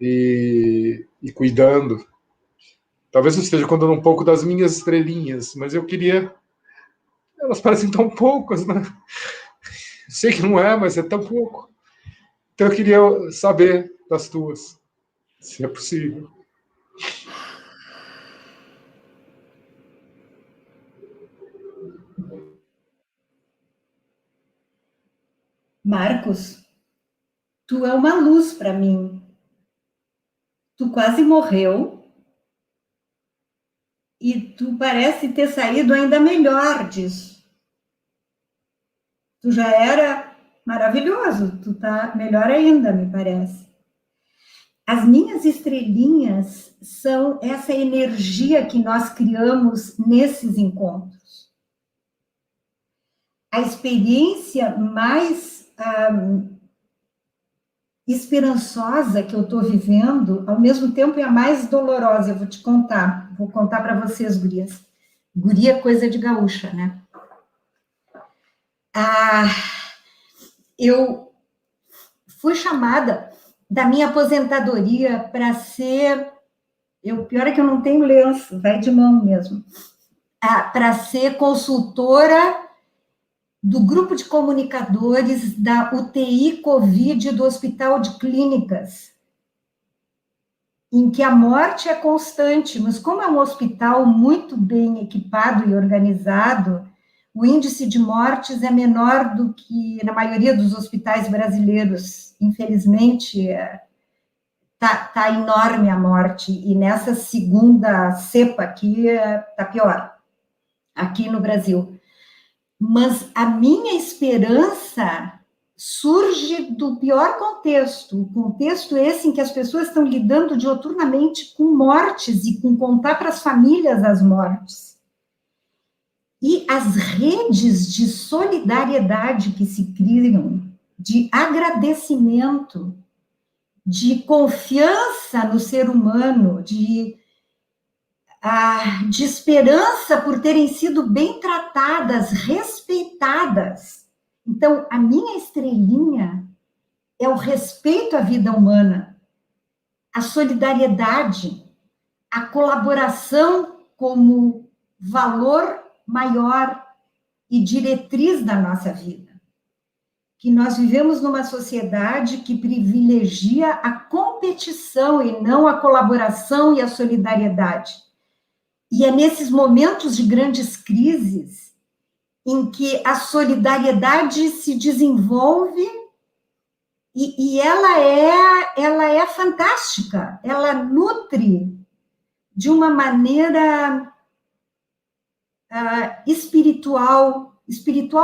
e cuidando. Talvez eu esteja contando um pouco das minhas estrelinhas, mas eu queria... Elas parecem tão poucas, né? Sei que não é, mas é tão pouco. Então eu queria saber das tuas, se é possível. Marcos, tu é uma luz para mim. Tu quase morreu e tu parece ter saído ainda melhor disso. Tu já era maravilhoso, tu tá melhor ainda, me parece. As minhas estrelinhas são essa energia que nós criamos nesses encontros. A experiência mais esperançosa que eu estou vivendo, ao mesmo tempo é a mais dolorosa. Eu vou contar para vocês, gurias. Guria é coisa de gaúcha, né? Eu fui chamada da minha aposentadoria para ser... pior é que eu não tenho lenço, vai de mão mesmo. Para ser consultora do grupo de comunicadores da UTI Covid do Hospital de Clínicas, em que a morte é constante, mas como é um hospital muito bem equipado e organizado, o índice de mortes é menor do que na maioria dos hospitais brasileiros. Infelizmente, tá enorme a morte, e nessa segunda cepa aqui tá pior, aqui no Brasil. Mas a minha esperança surge do pior contexto, o contexto esse em que as pessoas estão lidando dioturnamente com mortes e com contar para as famílias as mortes. E as redes de solidariedade que se criam, de agradecimento, de confiança no ser humano, de esperança por terem sido bem tratadas, respeitadas. Então, a minha estrelinha é o respeito à vida humana, a solidariedade, a colaboração como valor maior e diretriz da nossa vida. Que nós vivemos numa sociedade que privilegia a competição e não a colaboração e a solidariedade. E é nesses momentos de grandes crises em que a solidariedade se desenvolve e ela é fantástica, ela nutre de uma maneira espiritual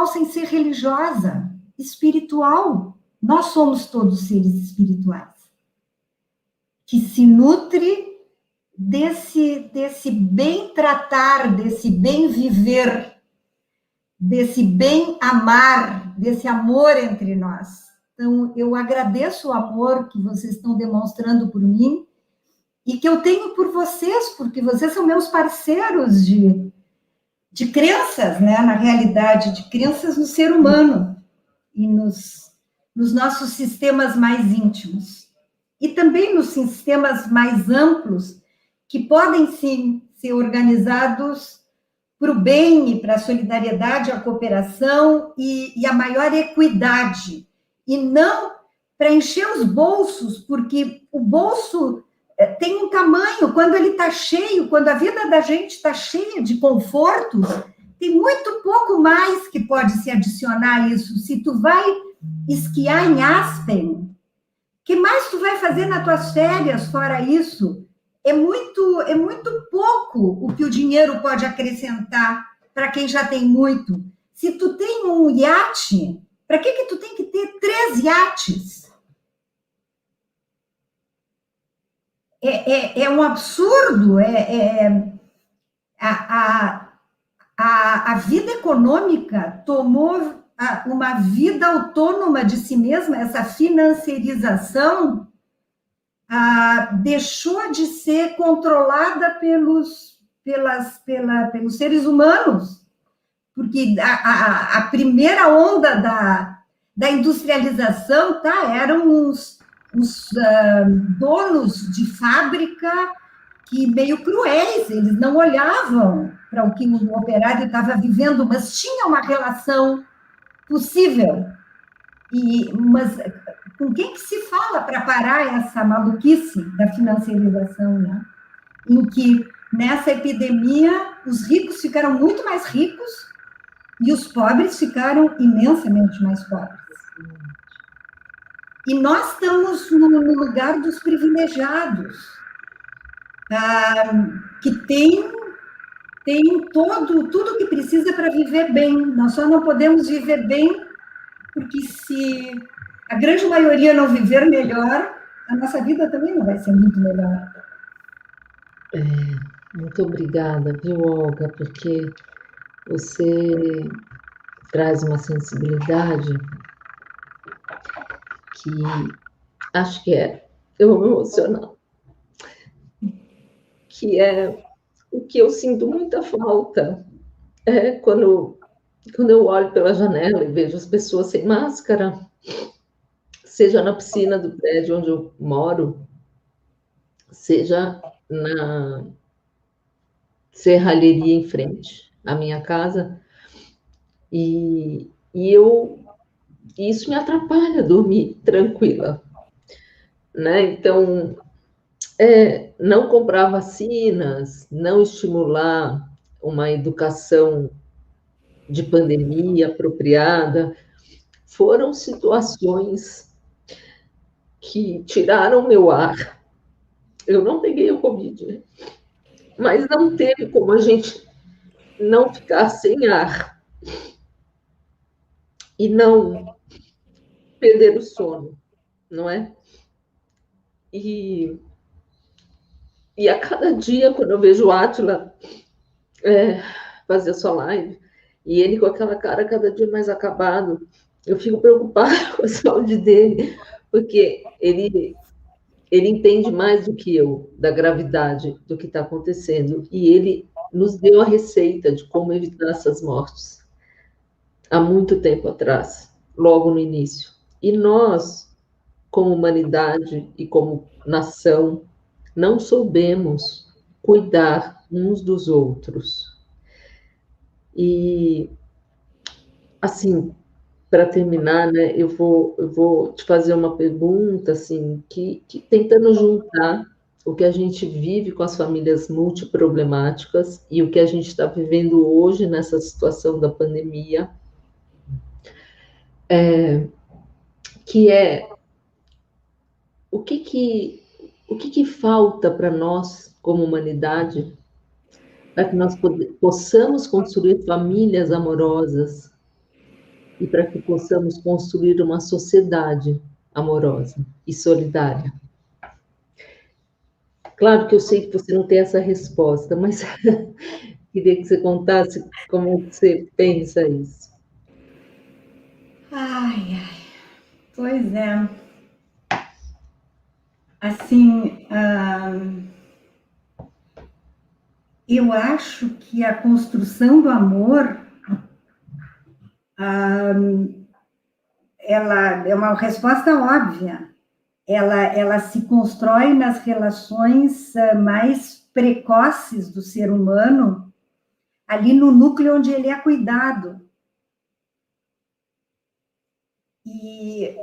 sem ser religiosa, espiritual. Nós somos todos seres espirituais, que se nutre desse bem tratar, desse bem viver, desse bem amar, desse amor entre nós. Então, eu agradeço o amor que vocês estão demonstrando por mim e que eu tenho por vocês, porque vocês são meus parceiros de crenças, né, na realidade, de crenças no ser humano e nos nossos sistemas mais íntimos. E também nos sistemas mais amplos, que podem, sim, ser organizados para o bem e para a solidariedade, a cooperação e a maior equidade, e não para encher os bolsos, porque o bolso tem um tamanho, quando ele está cheio, quando a vida da gente está cheia de confortos, tem muito pouco mais que pode se adicionar a isso. Se tu vai esquiar em Aspen, o que mais tu vai fazer nas tuas férias fora isso? É muito pouco o que o dinheiro pode acrescentar para quem já tem muito. Se tu tem um iate, para que tu tem que ter 3 iates? É um absurdo. A vida econômica tomou uma vida autônoma de si mesma, essa financiarização deixou de ser controlada pelos seres humanos, porque a primeira onda da industrialização eram os donos de fábrica que meio cruéis, eles não olhavam para o que o operário estava vivendo, mas tinha uma relação possível. Mas com quem que se fala para parar essa maluquice da financiarização, né? Em que, nessa epidemia, os ricos ficaram muito mais ricos e os pobres ficaram imensamente mais pobres. E nós estamos no lugar dos privilegiados, que tem tudo que precisa para viver bem. Nós só não podemos viver bem porque se a grande maioria não viver melhor, a nossa vida também não vai ser muito melhor. Muito obrigada, viu, Olga, porque você traz uma sensibilidade que acho que é, eu vou me emocionar, que é o que eu sinto muita falta, quando eu olho pela janela e vejo as pessoas sem máscara, seja na piscina do prédio onde eu moro, seja na serralheria em frente à minha casa, e isso me atrapalha dormir tranquila, né? Então, não comprar vacinas, não estimular uma educação de pandemia apropriada, foram situações que tiraram meu ar. Eu não peguei o Covid, mas não teve como a gente não ficar sem ar e não perder o sono, não é? E a cada dia, quando eu vejo o Átila fazer a sua live, e ele com aquela cara cada dia mais acabado, eu fico preocupada com a saúde dele, porque ele entende mais do que eu da gravidade do que está acontecendo, e ele nos deu a receita de como evitar essas mortes há muito tempo atrás, logo no início. E nós, como humanidade e como nação, não soubemos cuidar uns dos outros. E, assim, para terminar, né, eu vou te fazer uma pergunta, assim, que tentando juntar o que a gente vive com as famílias multiproblemáticas e o que a gente está vivendo hoje nessa situação da pandemia, que é o que falta para nós, como humanidade, para que nós possamos construir famílias amorosas e para que possamos construir uma sociedade amorosa e solidária. Claro que eu sei que você não tem essa resposta, mas queria que você contasse como você pensa isso. Ai, pois é. Assim, eu acho que a construção do amor, ela é uma resposta óbvia. Ela se constrói nas relações mais precoces do ser humano, ali no núcleo onde ele é cuidado. E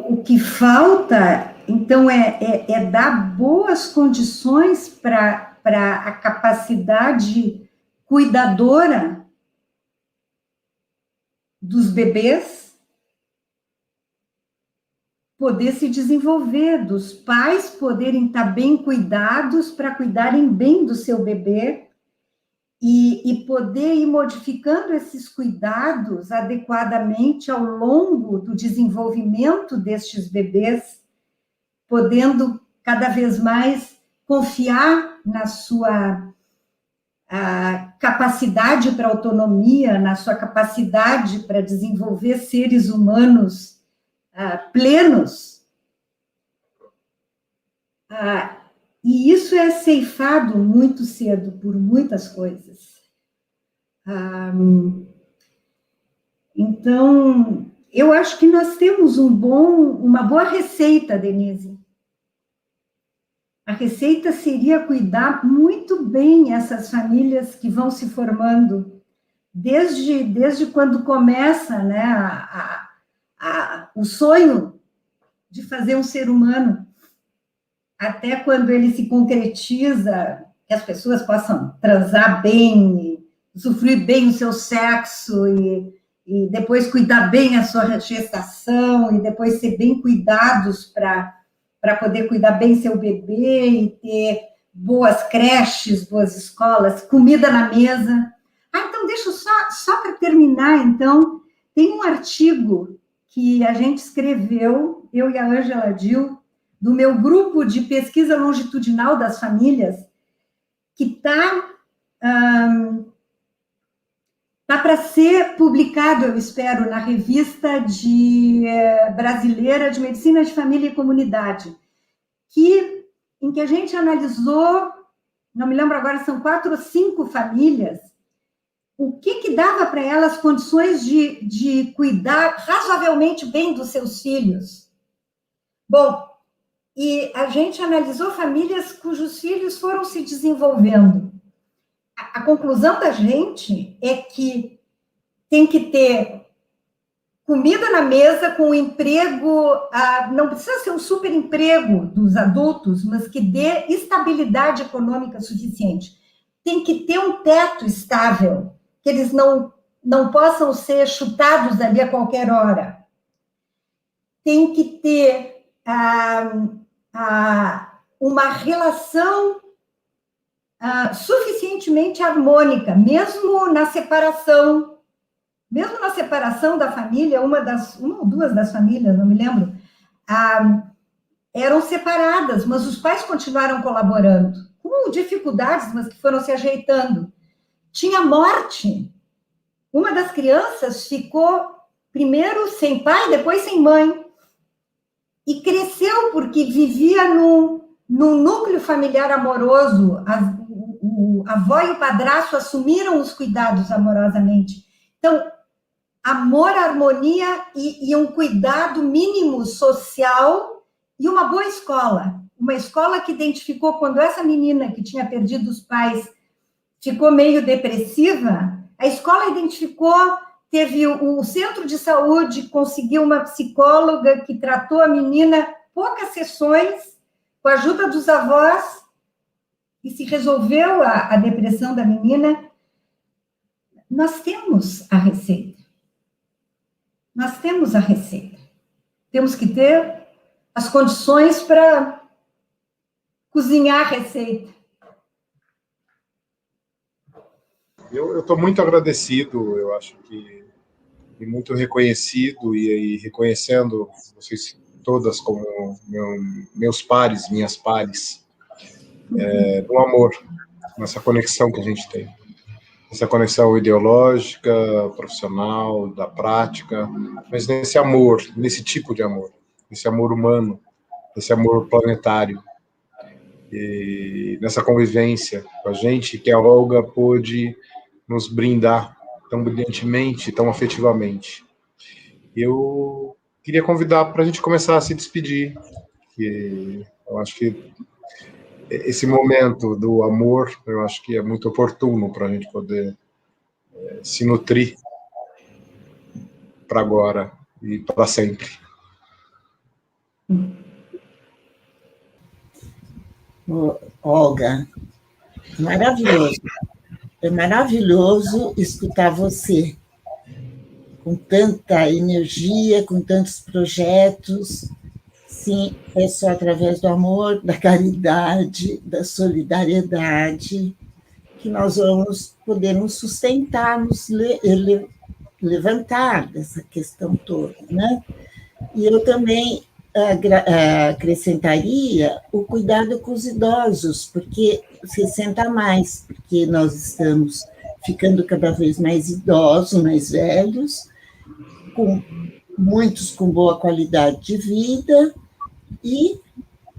o que falta, então, é dar boas condições para a capacidade cuidadora dos bebês poder se desenvolver, dos pais poderem estar bem cuidados para cuidarem bem do seu bebê e poder ir modificando esses cuidados adequadamente ao longo do desenvolvimento destes bebês, podendo cada vez mais confiar na sua capacidade para autonomia, na sua capacidade para desenvolver seres humanos plenos. E isso é ceifado muito cedo por muitas coisas. Então, eu acho que nós temos uma boa receita, Denise. A receita seria cuidar muito bem essas famílias que vão se formando, desde quando começa, né, o sonho de fazer um ser humano, até quando ele se concretiza, que as pessoas possam transar bem, usufruir bem o seu sexo, e depois cuidar bem a sua gestação, e depois ser bem cuidados para poder cuidar bem seu bebê, e ter boas creches, boas escolas, comida na mesa. Então, deixa eu só para terminar, então, tem um artigo que a gente escreveu, eu e a Ângela Dil, do meu grupo de pesquisa longitudinal das famílias, que está Está para ser publicado, eu espero, na revista brasileira de Medicina de Família e Comunidade, em que a gente analisou, não me lembro agora, são 4 ou 5 famílias, o que dava para elas condições de cuidar razoavelmente bem dos seus filhos. Bom, e a gente analisou famílias cujos filhos foram se desenvolvendo. A conclusão da gente é que tem que ter comida na mesa com um emprego, não precisa ser um super emprego dos adultos, mas que dê estabilidade econômica suficiente. Tem que ter um teto estável, que eles não possam ser chutados dali a qualquer hora. Tem que ter uma relação suficientemente harmônica, mesmo na separação da família, uma ou duas das famílias, não me lembro, eram separadas, mas os pais continuaram colaborando, com dificuldades, mas que foram se ajeitando. Tinha morte. Uma das crianças ficou primeiro sem pai, depois sem mãe, e cresceu porque vivia num núcleo familiar amoroso. A avó e o padrasto assumiram os cuidados amorosamente. Então, amor, harmonia e um cuidado mínimo social e uma boa escola. Uma escola que identificou quando essa menina que tinha perdido os pais ficou meio depressiva, a escola identificou, teve o centro de saúde, conseguiu uma psicóloga que tratou a menina, poucas sessões, com a ajuda dos avós, e se resolveu a depressão da menina. Nós temos a receita. Nós temos a receita. Temos que ter as condições para cozinhar a receita. Eu estou muito agradecido, eu acho que, e muito reconhecido, e reconhecendo vocês todas como meus pares, minhas pares, no amor, nessa conexão que a gente tem. Essa conexão ideológica, profissional, da prática, mas nesse amor, nesse tipo de amor, esse amor humano, esse amor planetário, e nessa convivência com a gente, que a Olga pôde nos brindar tão brilhantemente, tão afetivamente. Eu queria convidar para a gente começar a se despedir, que eu acho que esse momento do amor, eu acho que é muito oportuno para a gente poder se nutrir para agora e para sempre. Olga, maravilhoso. É maravilhoso escutar você, com tanta energia, com tantos projetos. Sim, é só através do amor, da caridade, da solidariedade, que nós vamos poder nos sustentar, nos levantar dessa questão toda, né? E eu também acrescentaria o cuidado com os idosos, porque 60 a mais, porque nós estamos ficando cada vez mais idosos, mais velhos, muitos com boa qualidade de vida, e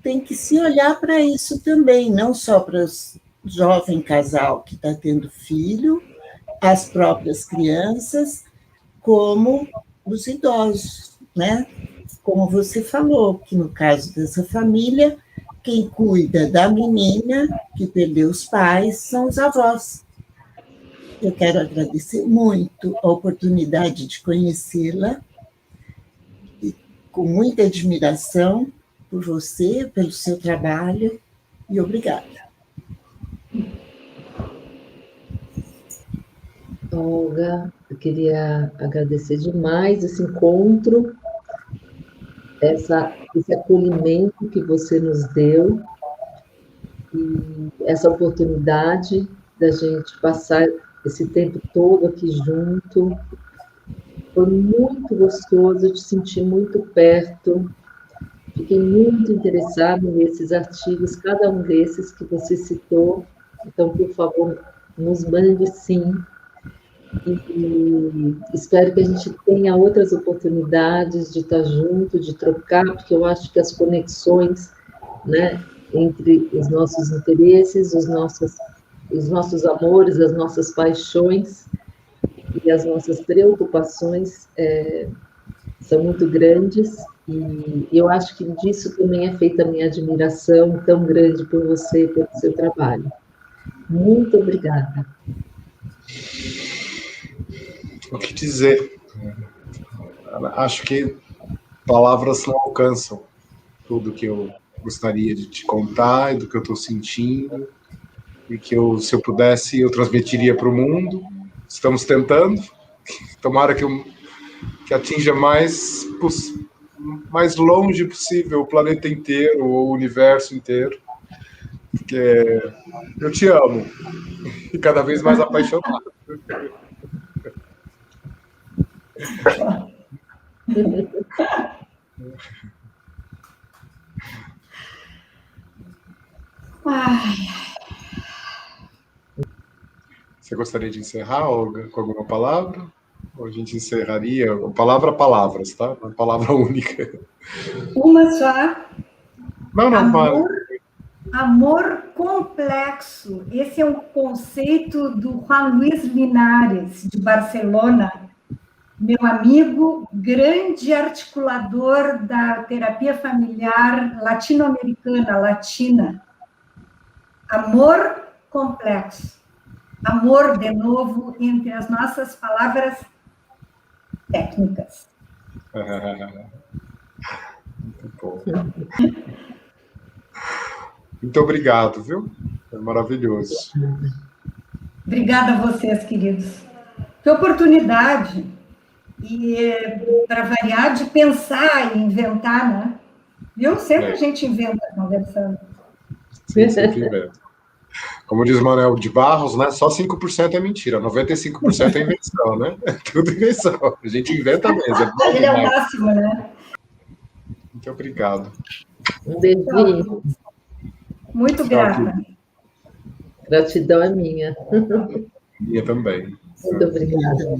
tem que se olhar para isso também, não só para o jovem casal que está tendo filho, as próprias crianças, como os idosos, né? Como você falou, que no caso dessa família, quem cuida da menina que perdeu os pais são os avós. Eu quero agradecer muito a oportunidade de conhecê-la, e com muita admiração por você, pelo seu trabalho, e obrigada. Olga, eu queria agradecer demais esse encontro, esse acolhimento que você nos deu, e essa oportunidade da gente passar esse tempo todo aqui junto. Foi muito gostoso, eu te senti muito perto, fiquei muito interessada nesses artigos, cada um desses que você citou, então, por favor, nos mande sim. E espero que a gente tenha outras oportunidades de estar junto, de trocar, porque eu acho que as conexões, né, entre os nossos interesses, os nossos amores, as nossas paixões e as nossas preocupações são muito grandes, e eu acho que disso também é feita a minha admiração tão grande por você, pelo seu trabalho. Muito obrigada. O que dizer? Acho que palavras não alcançam tudo que eu gostaria de te contar e do que eu estou sentindo, e que se eu pudesse, eu transmitiria para o mundo. Estamos tentando. Tomara que atinja mais longe possível o planeta inteiro, o universo inteiro. Porque eu te amo. E cada vez mais apaixonado. Você gostaria de encerrar, Olga, com alguma palavra? Ou a gente encerraria? Palavras, tá? Uma palavra única. Uma só. Não. Amor complexo. Esse é um conceito do Juan Luis Linares, de Barcelona, meu amigo, grande articulador da terapia familiar latino-americana, latina. Amor complexo. Amor, de novo, entre as nossas palavras técnicas. Muito bom. Muito obrigado, viu? Foi maravilhoso. Obrigada a vocês, queridos. Que oportunidade. E, para variar, de pensar e inventar, né? Viu? Sempre a gente inventa conversando. Sim, sempre inventa. Como diz Manuel de Barros, né? Só 5% é mentira, 95% é invenção, né? É tudo invenção. A gente inventa mesmo. Ele é o máximo, né? Muito obrigado. Um beijinho. Muito grata. Gratidão é minha. Minha também. Muito obrigada.